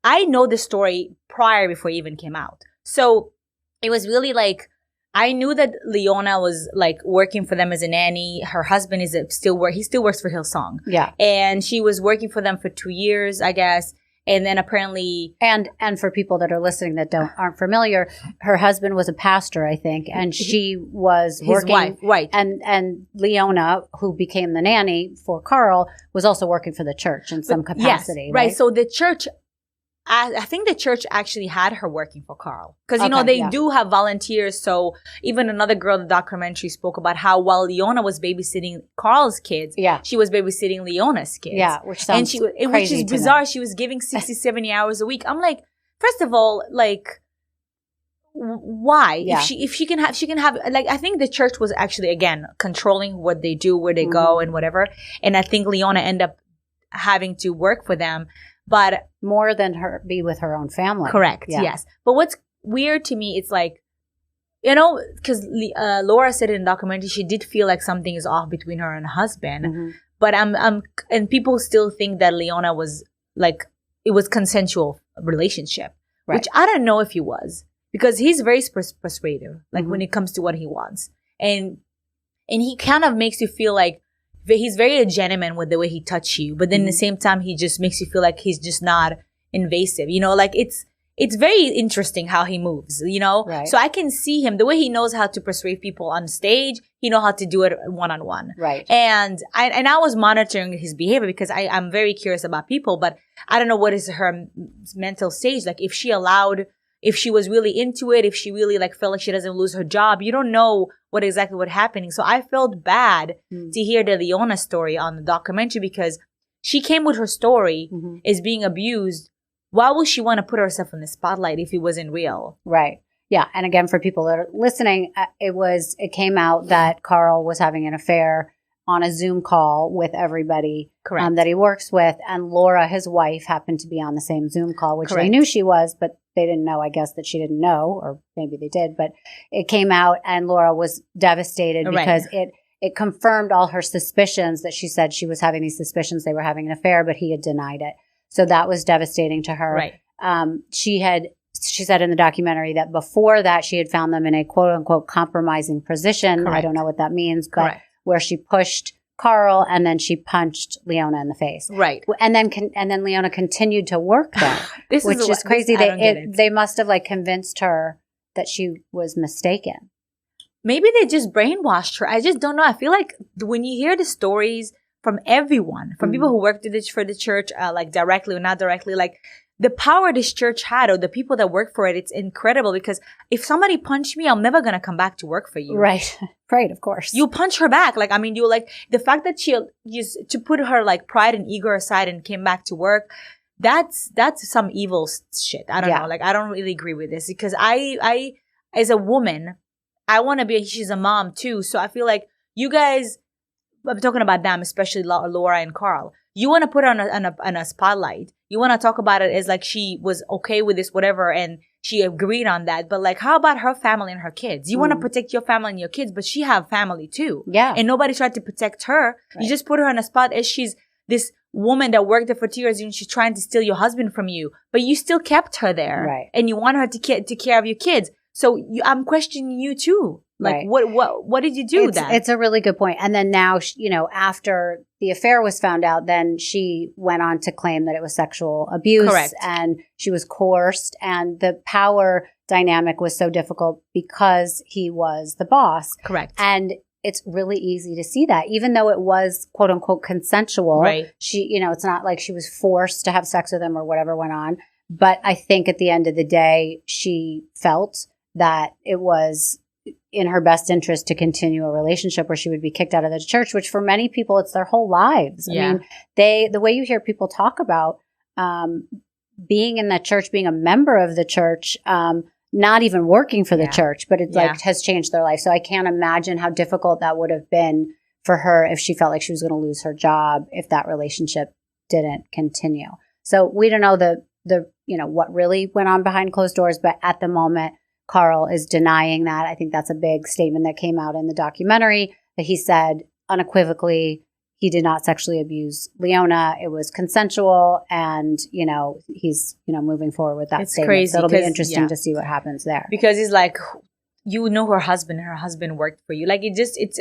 I know the story before it even came out. So it was really like, I knew that Leona was like working for them as a nanny. Her husband he still works for Hillsong. Yeah. And she was working for them for 2 years, I guess. And then apparently. And for people that are listening that aren't familiar, her husband was a pastor, I think, and she was his working. Wife, right. And Leona, who became the nanny for Carl, was also working for the church in some capacity. Yes, right. So the church, I think the church actually had her working for Carl. Because, they do have volunteers. So even another girl in the documentary spoke about how while Leona was babysitting Carl's kids, she was babysitting Leona's kids. Yeah, which sounds crazy which is bizarre. She was giving 60, 70 hours a week. I'm like, first of all, like, why? Yeah. If she can have, like, I think the church was actually, again, controlling what they do, where they go and whatever. And I think Leona ended up having to work for them. But more than be with her own family. Correct. Yeah. Yes. But what's weird to me, it's like, because Laura said in the documentary, she did feel like something is off between her and her husband. Mm-hmm. But and people still think that Leona was like, it was consensual relationship, which I don't know if he was, because he's very persuasive, like when it comes to what he wants. And he kind of makes you feel like, he's very gentleman with the way he touches you, but then at the same time, he just makes you feel like he's just not invasive. Like it's very interesting how he moves, Right. So I can see him, the way he knows how to persuade people on stage, he knows how to do it one-on-one. Right. And I was monitoring his behavior because I'm very curious about people, but I don't know what is her mental stage. Like if she was really into it, if she really like felt like she doesn't lose her job, you don't know what happening. So I felt bad to hear the Leona story on the documentary, because she came with her story is being abused. Why would she want to put herself in the spotlight if it wasn't real? Right. Yeah. And again, for people that are listening, it came out that Carl was having an affair on a Zoom call with everybody that he works with. And Laura, his wife, happened to be on the same Zoom call, which they knew she was, but they didn't know, I guess, that she didn't know, or maybe they did. But it came out and Laura was devastated because it confirmed all her suspicions, that she said she was having these suspicions they were having an affair, but he had denied it. So that was devastating to her. Right. She said in the documentary that before that she had found them in a quote unquote compromising position. Correct. I don't know what that means, but where she pushed Carl and then she punched Leona in the face. Right. And then Leona continued to work there, which is crazy. They must have like convinced her that she was mistaken. Maybe they just brainwashed her. I just don't know. I feel like when you hear the stories from everyone, from people who worked for the church, like directly or not directly, like the power this church had, or the people that work for it, it's incredible. Because if somebody punched me, I'm never going to come back to work for you. Right. Right. Of course. You punch her back. Like, I mean, you like the fact that she used to put her like pride and ego aside and came back to work. that's some evil shit. I don't know. Like, I don't really agree with this because I as a woman, I want to be, she's a mom too. So I feel like you guys, I'm talking about them, especially Laura and Carl. You want to put her on a spotlight. You want to talk about it as like she was okay with this, whatever, and she agreed on that. But like, how about her family and her kids? You want to protect your family and your kids, but she have family too. Yeah. And nobody tried to protect her. Right. You just put her on a spot as she's this woman that worked there for 2 years and she's trying to steal your husband from you, but you still kept her there. Right. And you want her to take care of your kids. So I'm questioning you too. Like, what did you do then? It's a really good point. And then now, after the affair was found out, then she went on to claim that it was sexual abuse. Correct. And she was coerced. And the power dynamic was so difficult because he was the boss. Correct. And it's really easy to see that, even though it was quote unquote consensual. Right. She, it's not like she was forced to have sex with him or whatever went on. But I think at the end of the day, she felt that it was in her best interest to continue a relationship where she would be kicked out of the church, which for many people, it's their whole lives. Yeah. I mean, the way you hear people talk about being in that church, being a member of the church, not even working for the church, but it has changed their life. So I can't imagine how difficult that would have been for her if she felt like she was going to lose her job if that relationship didn't continue. So we don't know the what really went on behind closed doors, but at the moment, Carl is denying that. I think that's a big statement that came out in the documentary, that he said unequivocally he did not sexually abuse Leona. It was consensual, and he's moving forward with that it's statement. Crazy, so it'll be interesting to see what happens there. Because he's like, her husband, and her husband worked for you. Like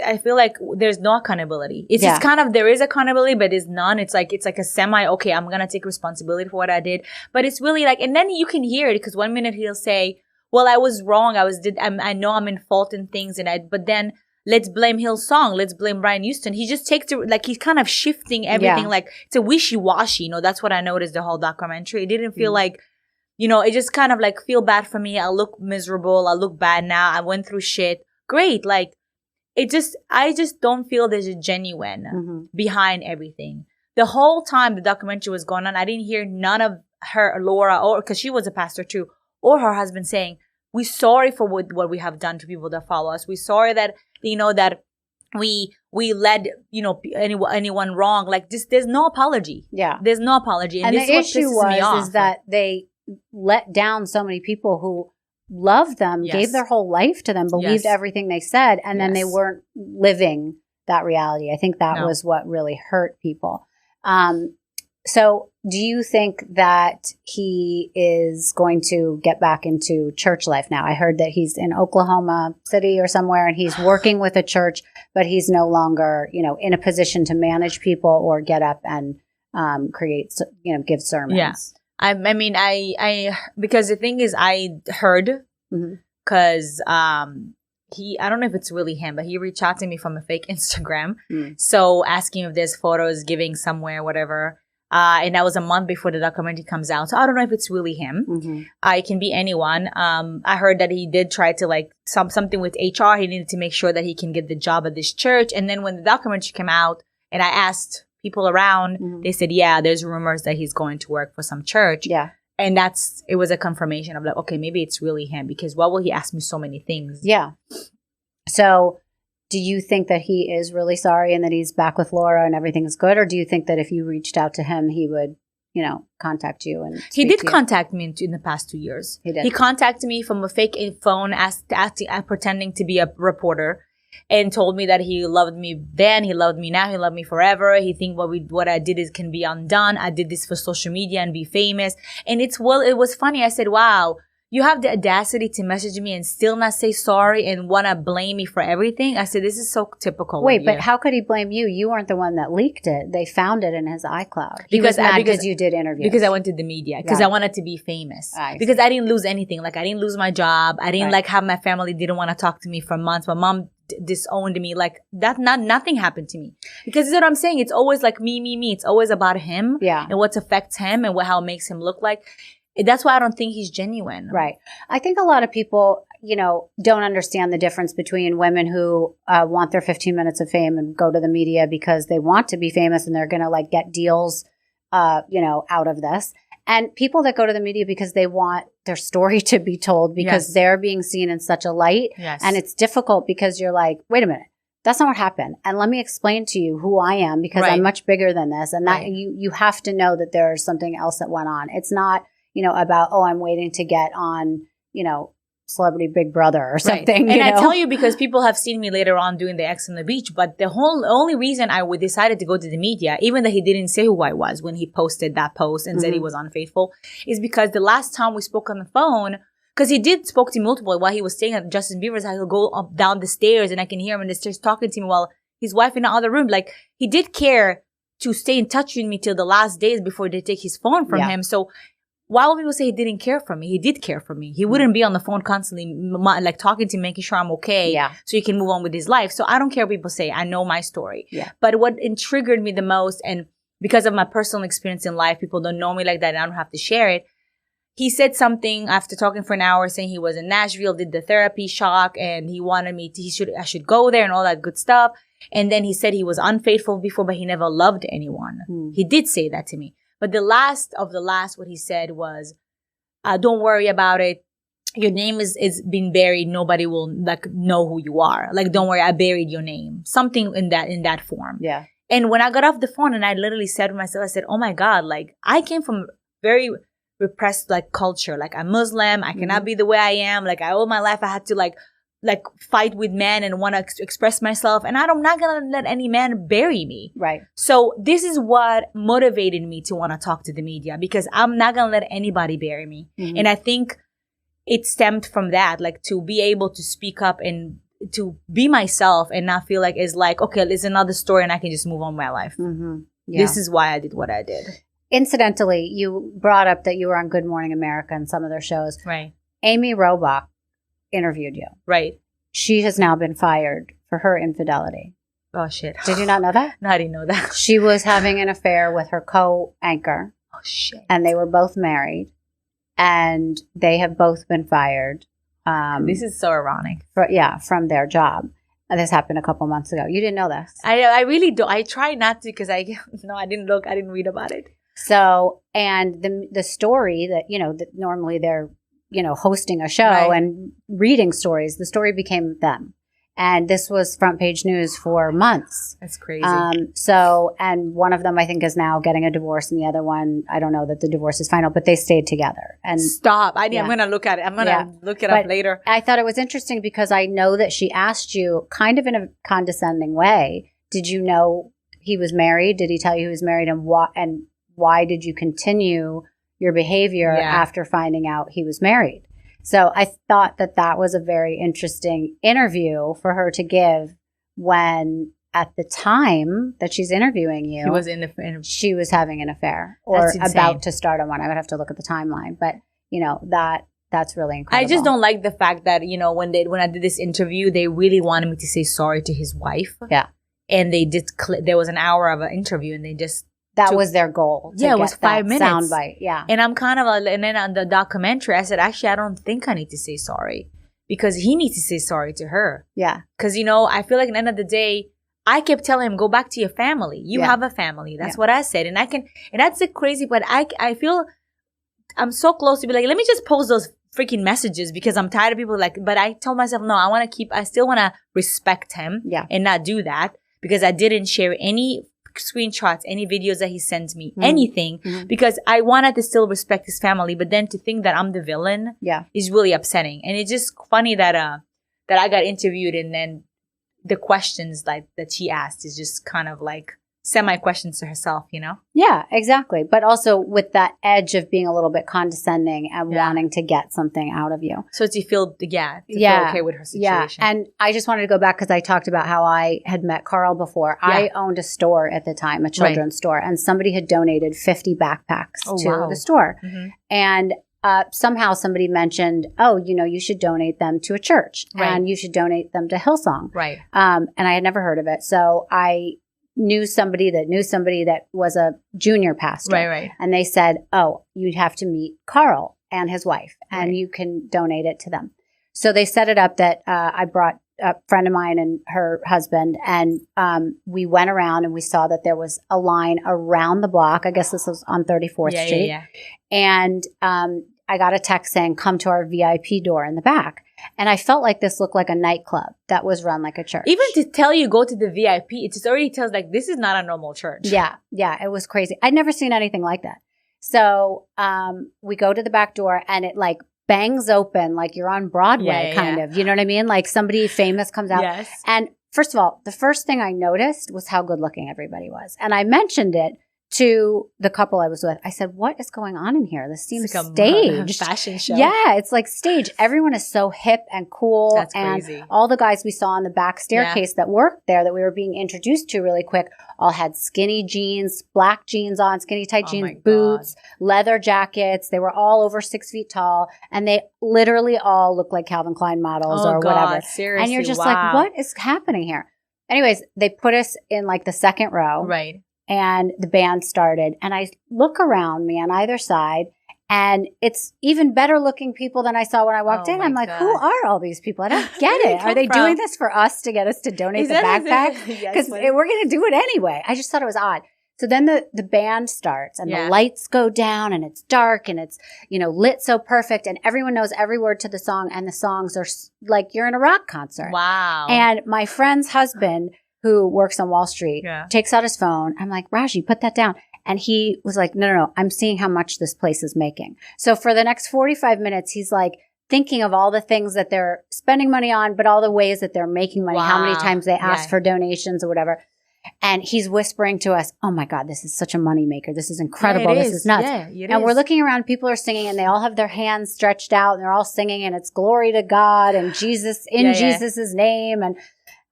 I feel like there's no accountability. It's just kind of, there is accountability, but it's none. It's like a semi, okay, I'm going to take responsibility for what I did. But it's really like, and then you can hear it because 1 minute he'll say, well, I was wrong. I know I'm in fault in things, but then let's blame Hillsong. Let's blame Brian Houston. He just takes it, like, he's kind of shifting everything. Like, it's a wishy-washy. That's what I noticed the whole documentary. It didn't feel like, it just kind of like, feel bad for me. I look miserable. I look bad now. I went through shit. Great. Like, I just don't feel there's a genuine behind everything. The whole time the documentary was going on, I didn't hear none of her, Laura, or because she was a pastor too, or her husband saying, we're sorry for what we have done to people that follow us. We're sorry that, that we led, anyone wrong. Like, just, there's no apology. Yeah. There's no apology. And the issue is that they let down so many people who loved them, gave their whole life to them, believed everything they said, and then they weren't living that reality. I think that was what really hurt people. So do you think that he is going to get back into church life now? I heard that he's in Oklahoma City or somewhere, and he's working with a church, but he's no longer, in a position to manage people or get up and create, give sermons. Yeah. I mean, because the thing is, I heard, because I don't know if it's really him, but he reached out to me from a fake Instagram. So asking if there's photos, giving somewhere, whatever. And that was a month before the documentary comes out. So I don't know if it's really him. It can be anyone. I heard that he did try to like something with HR. He needed to make sure that he can get the job at this church. And then when the documentary came out and I asked people around, they said, yeah, there's rumors that he's going to work for some church. Yeah. And it was a confirmation of like, okay, maybe it's really him, because why will he ask me so many things? Yeah. So do you think that he is really sorry and that he's back with Laura and everything's good? Or do you think that if you reached out to him, he would, contact you? And he did contact me in the past 2 years. He did. He contacted me from a fake phone, pretending to be a reporter, and told me that he loved me then, he loved me now, he loved me forever. He think what I did can be undone. I did this for social media and be famous. And it was funny. I said, wow, you have the audacity to message me and still not say sorry and want to blame me for everything. I said, this is so typical. Wait, but how could he blame you? You weren't the one that leaked it. They found it in his iCloud. Because you did interviews. Because I went to the media. Because I wanted to be famous. Because I didn't lose anything. Like, I didn't lose my job. I didn't have my family didn't want to talk to me for months. My mom disowned me. Like, nothing happened to me. Because that's what I'm saying. It's always like me. It's always about him. Yeah. And what affects him and how it makes him look like. That's why I don't think he's genuine. Right. I think a lot of people, don't understand the difference between women who want their 15 minutes of fame and go to the media because they want to be famous and they're going to get deals, out of this. And people that go to the media because they want their story to be told because they're being seen in such a light. Yes. And it's difficult because you're like, wait a minute, that's not what happened. And let me explain to you who I am because I'm much bigger than this. And that you have to know that there's something else that went on. It's not, about, I'm waiting to get on, Celebrity Big Brother or something. And I tell you because people have seen me later on doing the Ex on the Beach, but the only reason I decided to go to the media, even though he didn't say who I was when he posted that post and said he was unfaithful, is because the last time we spoke on the phone, because he did spoke to me multiple while he was staying at Justin Bieber's house. He'll go up down the stairs and I can hear him in the stairs talking to me while his wife in the other room. Like, he did care to stay in touch with me till the last days before they take his phone from him. So while people say he didn't care for me, he did care for me. He wouldn't be on the phone constantly, like talking to me, making sure I'm okay, so he can move on with his life. So I don't care what people say. I know my story. Yeah. But what triggered me the most, and because of my personal experience in life, people don't know me like that, and I don't have to share it. He said something after talking for an hour, saying he was in Nashville, did the therapy shock, and he wanted me to, I should go there and all that good stuff. And then he said he was unfaithful before, but he never loved anyone. He did say that to me. But the last, what he said was, don't worry about it. Your name is been buried. Nobody will know who you are. Like, don't worry, I buried your name. Something in that form. Yeah. And when I got off the phone and I literally said to myself, I said, oh my God, like, I came from very repressed culture. Like, I'm Muslim. I cannot be the way I am. Like, all my life I had to like fight with men and want to express myself. And I'm not going to let any man bury me. Right. So this is what motivated me to want to talk to the media, because I'm not going to let anybody bury me. And I think it stemmed from that, like, to be able to speak up and to be myself and not feel like it's like, okay, it's another story and I can just move on with my life. This is why I did what I did. Incidentally, you brought up that you were on Good Morning America and some of their shows. Right. Amy Robach interviewed you. Right. She has now been fired for her infidelity. Oh, shit. Did you not know that? No, I didn't know that. She was having an affair with her co-anchor. Oh, shit. And they were both married. And they have both been fired. This is so ironic. From their job. And this happened a couple months ago. You didn't know this? I really don't. I try not to because I didn't look. I didn't read about it. So, and the story that, that normally they're, hosting a show and reading stories, the story became them. And this was front page news for months. That's crazy. And one of them, I think, is now getting a divorce, and the other one, I don't know that the divorce is final, but they stayed together. And stop. I'm going to look at it. I'm going to look it up later. I thought it was interesting because I know that she asked you kind of in a condescending way, did you know he was married? Did he tell you he was married? And why did you continue your behavior after finding out he was married? So I thought that was a very interesting interview for her to give when at the time that she's interviewing you, she was having an affair or about to start on one. I would have to look at the timeline, but that's really incredible. I just don't like the fact that, when I did this interview, they really wanted me to say sorry to his wife. Yeah. And they did, there was an hour of an interview and they just, that was their goal. It was 5 minutes. Soundbite, yeah. And I'm kind of, and then on the documentary, I said, actually, I don't think I need to say sorry because he needs to say sorry to her. Yeah. Because, I feel like at the end of the day, I kept telling him, go back to your family. You have a family. That's what I said. And that's the crazy, but I feel I'm so close to be like, let me just post those freaking messages because I'm tired of people but I told myself, no, I still want to respect him and not do that because I didn't share any screenshots, any videos that he sent me, anything, because I wanted to still respect his family. But then to think that I'm the villain is really upsetting. And it's just funny that I got interviewed and then the questions that she asked is just kind of like semi-questions to herself, Yeah, exactly. But also with that edge of being a little bit condescending and wanting to get something out of you. So to feel, feel okay with her situation. Yeah, and I just wanted to go back because I talked about how I had met Carl before. Yeah. I owned a store at the time, a children's store, and somebody had donated 50 backpacks to the store. And somehow somebody mentioned, you should donate them to a church and you should donate them to Hillsong. Right. And I had never heard of it. So I knew somebody that was a junior pastor. Right. And they said, you'd have to meet Carl and his wife and you can donate it to them. So they set it up that I brought a friend of mine and her husband, and we went around and we saw that there was a line around the block. I guess this was on 34th Street. Yeah. And I got a text saying, come to our VIP door in the back. And I felt like this looked like a nightclub that was run like a church. Even to tell you go to the VIP, it just already tells like this is not a normal church. Yeah, it was crazy. I'd never seen anything like that. So we go to the back door and it like bangs open like you're on Broadway kind of. You know what I mean? Like somebody famous comes out. Yes. And first of all, the first thing I noticed was how good looking everybody was. And I mentioned it to the couple I was with. I said, what is going on in here? This seems like staged. A fashion show. Yeah, it's like staged. Everyone is so hip and cool. That's and crazy. All the guys we saw on the back staircase that worked there that we were being introduced to really quick all had skinny jeans, black jeans on, skinny tight jeans, boots, leather jackets. They were all over 6 feet tall. And they literally all looked like Calvin Klein models or whatever. Seriously, and you're just like, what is happening here? Anyways, they put us in like the second row. Right. And the band started. And I look around me on either side. And it's even better looking people than I saw when I walked in. I'm like, who are all these people? I don't get it. Are they doing this for us to get us to donate the backpack? Because we're going to do it anyway. I just thought it was odd. So then the band starts and the lights go down and it's dark and it's, lit so perfect and everyone knows every word to the song and the songs are like you're in a rock concert. Wow. And my friend's husband, who works on Wall Street, takes out his phone. I'm like, Raji, put that down. And he was like, no, I'm seeing how much this place is making. So for the next 45 minutes, he's like thinking of all the things that they're spending money on, but all the ways that they're making money, how many times they ask for donations or whatever. And he's whispering to us, oh my God, this is such a moneymaker. This is incredible. This is nuts. And we're looking around, people are singing and they all have their hands stretched out and they're all singing and it's glory to God and Jesus in Jesus's name. And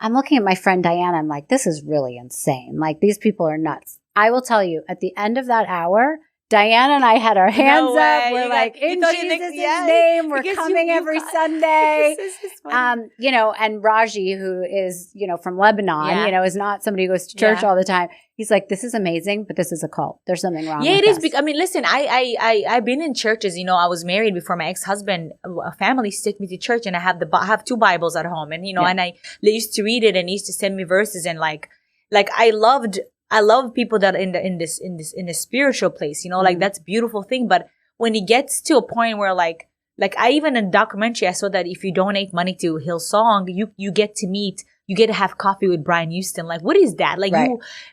I'm looking at my friend Diana. I'm like, this is really insane. Like these people are nuts. I will tell you, at the end of that hour, Diana and I had our hands up. We're like, in Jesus' name, we're coming every Sunday. And Raji, who is, from Lebanon, is not somebody who goes to church all the time. He's like, this is amazing, but this is a cult. There's something wrong with it is. This. I mean, listen, I've been in churches. I was married before my ex-husband. A family took me to church, and I have 2 Bibles at home, and and I used to read it, and he used to send me verses, and like I love people that are in the spiritual place. Like that's a beautiful thing. But when it gets to a point where like I even in a documentary I saw that if you donate money to Hillsong, you get to have coffee with Brian Houston. Like, what is that? Like,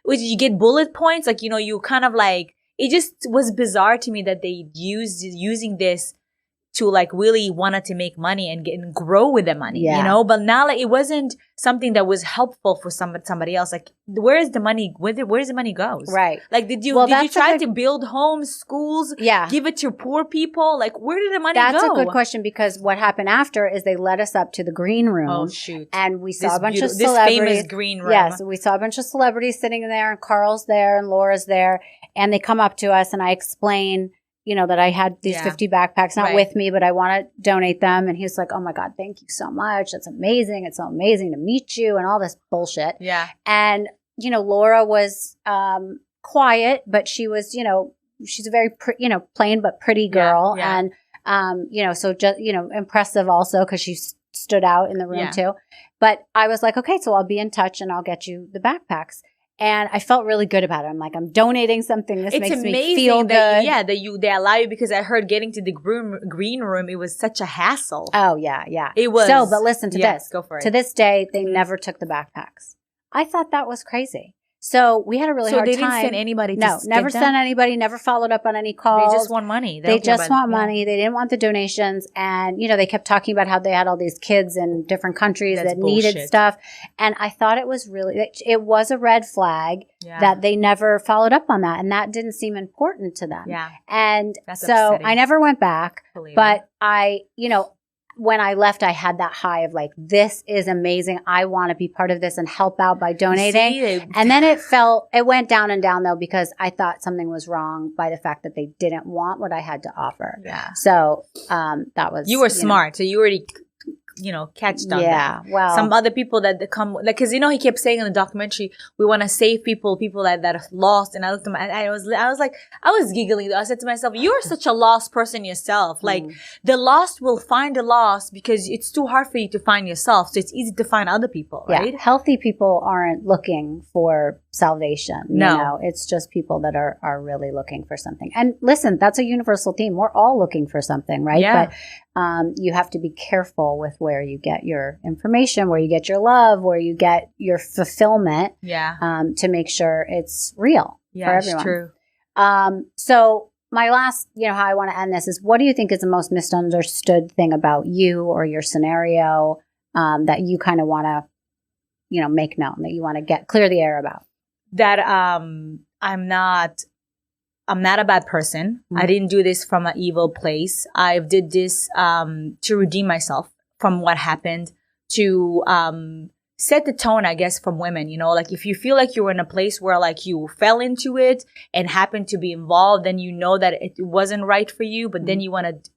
you get bullet points. Like, you kind of like, it just was bizarre to me that they using this to like really wanted to make money and grow with the money, but now like it wasn't something that was helpful for somebody else. Like, where is the money? Where does the money goes? Right. Like, did you try to build homes, schools? Yeah. Give it to poor people? Like, where did the money go? That's a good question, because what happened after is they led us up to the green room. Oh, shoot. And we saw a bunch of celebrities. This famous green room. Yes. We saw a bunch of celebrities sitting there, and Carl's there and Laura's there. And they come up to us and I explain, that I had these 50 backpacks, not with me, but I want to donate them. And he was like, oh my God, thank you so much. That's amazing. It's so amazing to meet you and all this bullshit. Yeah. And, Laura was quiet, but she was, she's a very, plain but pretty girl. Yeah. And, so just, impressive also because she stood out in the room too. But I was like, okay, so I'll be in touch and I'll get you the backpacks. And I felt really good about it. I'm like, I'm donating something. This makes me feel good. That they allow you, because I heard getting to the green room, it was such a hassle. Oh, yeah. It was. So, but listen to this. Go for it. To this day, they never took the backpacks. I thought that was crazy. So we had a really hard time. So they didn't send anybody to No, never sent anybody, never followed up on any calls. They just want money. They just want money. They didn't want the donations. And, they kept talking about how they had all these kids in different countries that needed stuff. And I thought it was a red flag that they never followed up on that. And that didn't seem important to them. Yeah. And that's so upsetting. I never went back. But when I left, I had that high of like, this is amazing. I want to be part of this and help out by donating. And then it went down and down though, because I thought something was wrong by the fact that they didn't want what I had to offer. Yeah. So, that was. You were smart. So you already catched on Yeah, that. well, Some other people that come, like, because he kept saying in the documentary, we want to save people that are lost. And I looked at him, and I was giggling. I said to myself, you're such a lost person yourself. Like, the lost will find the lost because it's too hard for you to find yourself. So it's easy to find other people, right? Yeah, healthy people aren't looking for salvation. No. It's just people that are really looking for something. And listen, that's a universal theme. We're all looking for something, right? Yeah. But you have to be careful with where you get your information, where you get your love, where you get your fulfillment. Yeah. To make sure it's real for everyone. It's true. So my last, how I want to end this is, what do you think is the most misunderstood thing about you or your scenario that you kind of want to, make known, that you want to clear the air about? That I'm not a bad person. I didn't do this from an evil place. I did this to redeem myself from what happened, to set the tone, I guess, from women. Like, if you feel like you're in a place where, like, you fell into it and happened to be involved, then you know that it wasn't right for you, but then you want to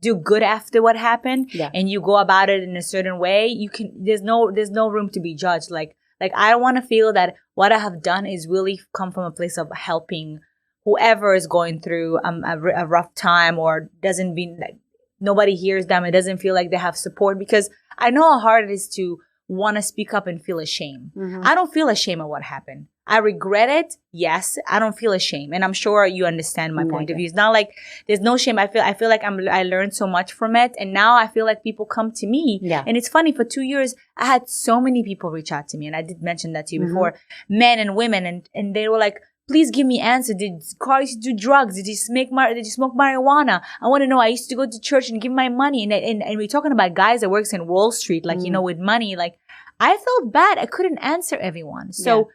do good after what happened, and you go about it in a certain way. There's no room to be judged. Like I want to feel that what I have done is really come from a place of helping whoever is going through a rough time, or doesn't be like nobody hears them. It doesn't feel like they have support, because I know how hard it is to want to speak up and feel ashamed. I don't feel ashamed of what happened. I regret it. Yes, I don't feel ashamed, and I'm sure you understand my point of view. It's not like there's no shame. I feel like I learned so much from it, and now I feel like people come to me. Yeah. And it's funny, for 2 years I had so many people reach out to me, and I did mention that to you before, men and women, and they were like, please give me answer. Did Carl used to do drugs? Did he smoke marijuana? I want to know. I used to go to church and give my money. And we're talking about guys that works in Wall Street, like, with money. Like, I felt bad. I couldn't answer everyone. So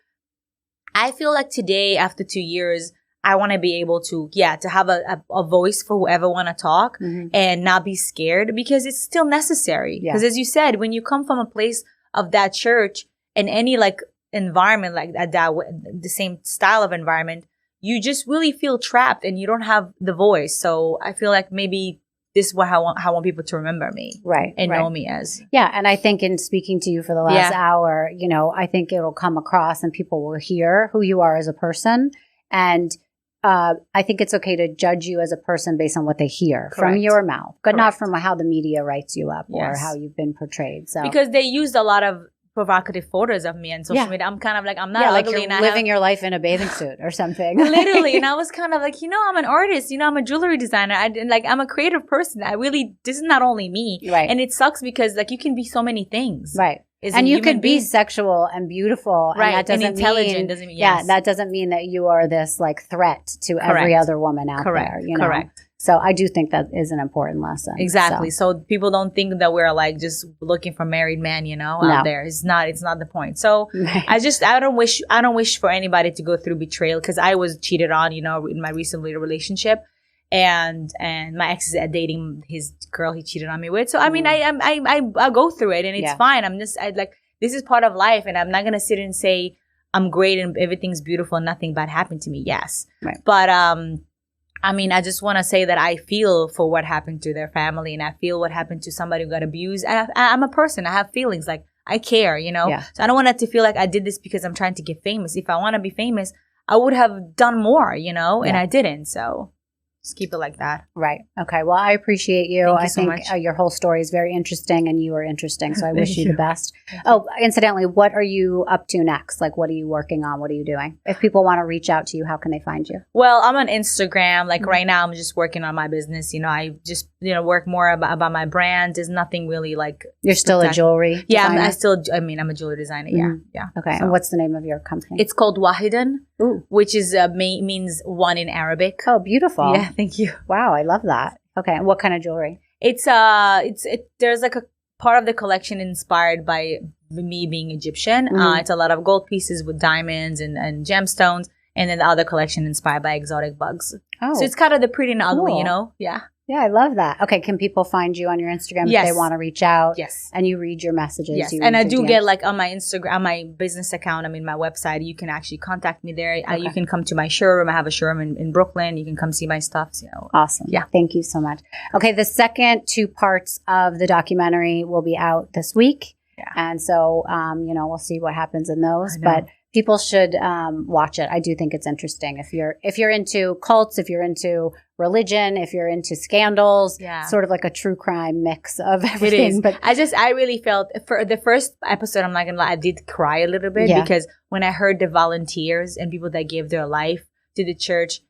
I feel like today, after 2 years, I want to be able to have a voice for whoever want to talk and not be scared, because it's still necessary. Because as you said, when you come from a place of that church and any like environment like that, the same style of environment, you just really feel trapped and you don't have the voice. So I feel like maybe this is what I want people to remember me, right, and know me as. Yeah, and I think in speaking to you for the last hour, I think it'll come across and people will hear who you are as a person, and I think it's okay to judge you as a person based on what they hear from your mouth, but not from how the media writes you up or how you've been portrayed. So because they used a lot of provocative photos of me on social media. I'm kind of like, I'm not ugly, like you're living your life in a bathing suit or something. Literally. And I was kind of like, I'm an artist, I'm a jewelry designer. I'm a creative person. This is not only me. Right. And it sucks because like you can be so many things. Right. And you could be sexual and beautiful. Right. And that doesn't intelligent doesn't mean, that doesn't mean that you are this like threat to every other woman out there. Correct. So I do think that is an important lesson. Exactly. So people don't think that we're like just looking for married men, out there. It's not the point. So I don't wish for anybody to go through betrayal, because I was cheated on, in my recent relationship, and my ex is dating his girl he cheated on me with. So I mean, I go through it, and it's fine. This is part of life, and I'm not going to sit and say I'm great and everything's beautiful and nothing bad happened to me. Yes. Right. But, I mean, I just want to say that I feel for what happened to their family, and I feel what happened to somebody who got abused. And I'm a person. I have feelings. Like, I care, So I don't want it to feel like I did this because I'm trying to get famous. If I want to be famous, I would have done more, and I didn't. So just keep it like that. Right. Okay. Well, I appreciate you. Thank you I so think much. Your whole story is very interesting, and you are interesting. So I wish you the best. Oh, incidentally, what are you up to next? Like, what are you working on? What are you doing? If people want to reach out to you, how can they find you? Well, I'm on Instagram. Like right now, I'm just working on my business. I just, work more about my brand. There's nothing really like. You're still a jewelry designer? I'm a jewelry designer. Yeah. Okay. So, and what's the name of your company? It's called Wahidan, which is means one in Arabic. Oh, beautiful. Yeah. Thank you. Wow, I love that. Okay, and what kind of jewelry? There's like a part of the collection inspired by me being Egyptian. It's a lot of gold pieces with diamonds and gemstones, and then the other collection inspired by exotic bugs. Oh, so it's kind of the pretty and ugly, Yeah. Yeah, I love that. Okay, can people find you on your Instagram Yes. if they want to reach out? Yes. And you read your messages? Yes. You And I read do your get DMs? like on my Instagram, on my business account, my website, you can actually contact me there. Okay. You can come to my showroom. I have a showroom in Brooklyn. You can come see my stuff. Awesome. Yeah. Thank you so much. Okay, the second 2 parts of the documentary will be out this week. Yeah. And so, we'll see what happens in those. I know. But people should watch it. I do think it's interesting. If you're into cults, if you're into religion, if you're into scandals, sort of like a true crime mix of everything. It is. But I really felt for the first episode, I'm not gonna lie, I did cry a little bit because when I heard the volunteers and people that gave their life to the church,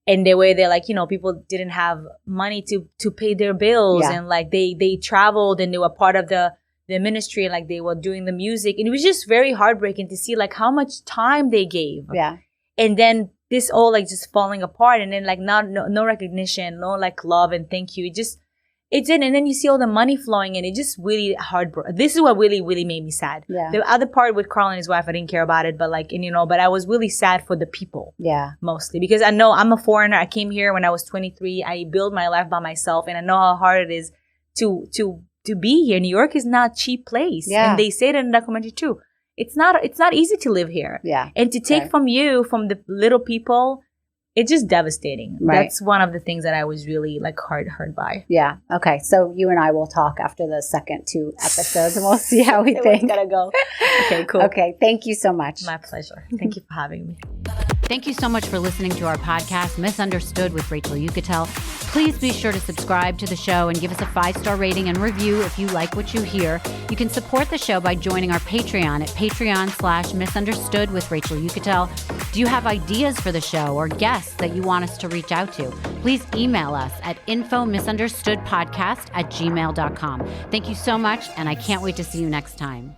and the way they're like, people didn't have money to pay their bills, and like they traveled and they were part of the ministry, and like they were doing the music, and it was just very heartbreaking to see like how much time they gave. Yeah. And then this all like just falling apart, and then like no recognition, no like love and thank you. It did, and then you see all the money flowing, and it just really heartbroken. This is what really, really made me sad. Yeah. The other part with Carl and his wife, I didn't care about it, but like, but I was really sad for the people. Yeah. Mostly because I know I'm a foreigner. I came here when I was 23. I built my life by myself, and I know how hard it is to be here. New York is not a cheap place. Yeah. And they say that in the documentary too. It's not easy to live here. Yeah. And to take from the little people, it's just devastating. Right. That's one of the things that I was really like hurt by. Yeah. Okay. So you and I will talk after the second 2 episodes, and we'll see how we think. Gotta go. Okay, cool. Okay. Thank you so much. My pleasure. Thank you for having me. Thank you so much for listening to our podcast, Misunderstood with Rachel Yucatel. Please be sure to subscribe to the show and give us a 5-star rating and review if you like what you hear. You can support the show by joining our Patreon at patreon.com/misunderstood with Rachel Yucatel. Do you have ideas for the show or guests that you want us to reach out to? Please email us at info_misunderstoodpodcast@gmail.com. Thank you so much, and I can't wait to see you next time.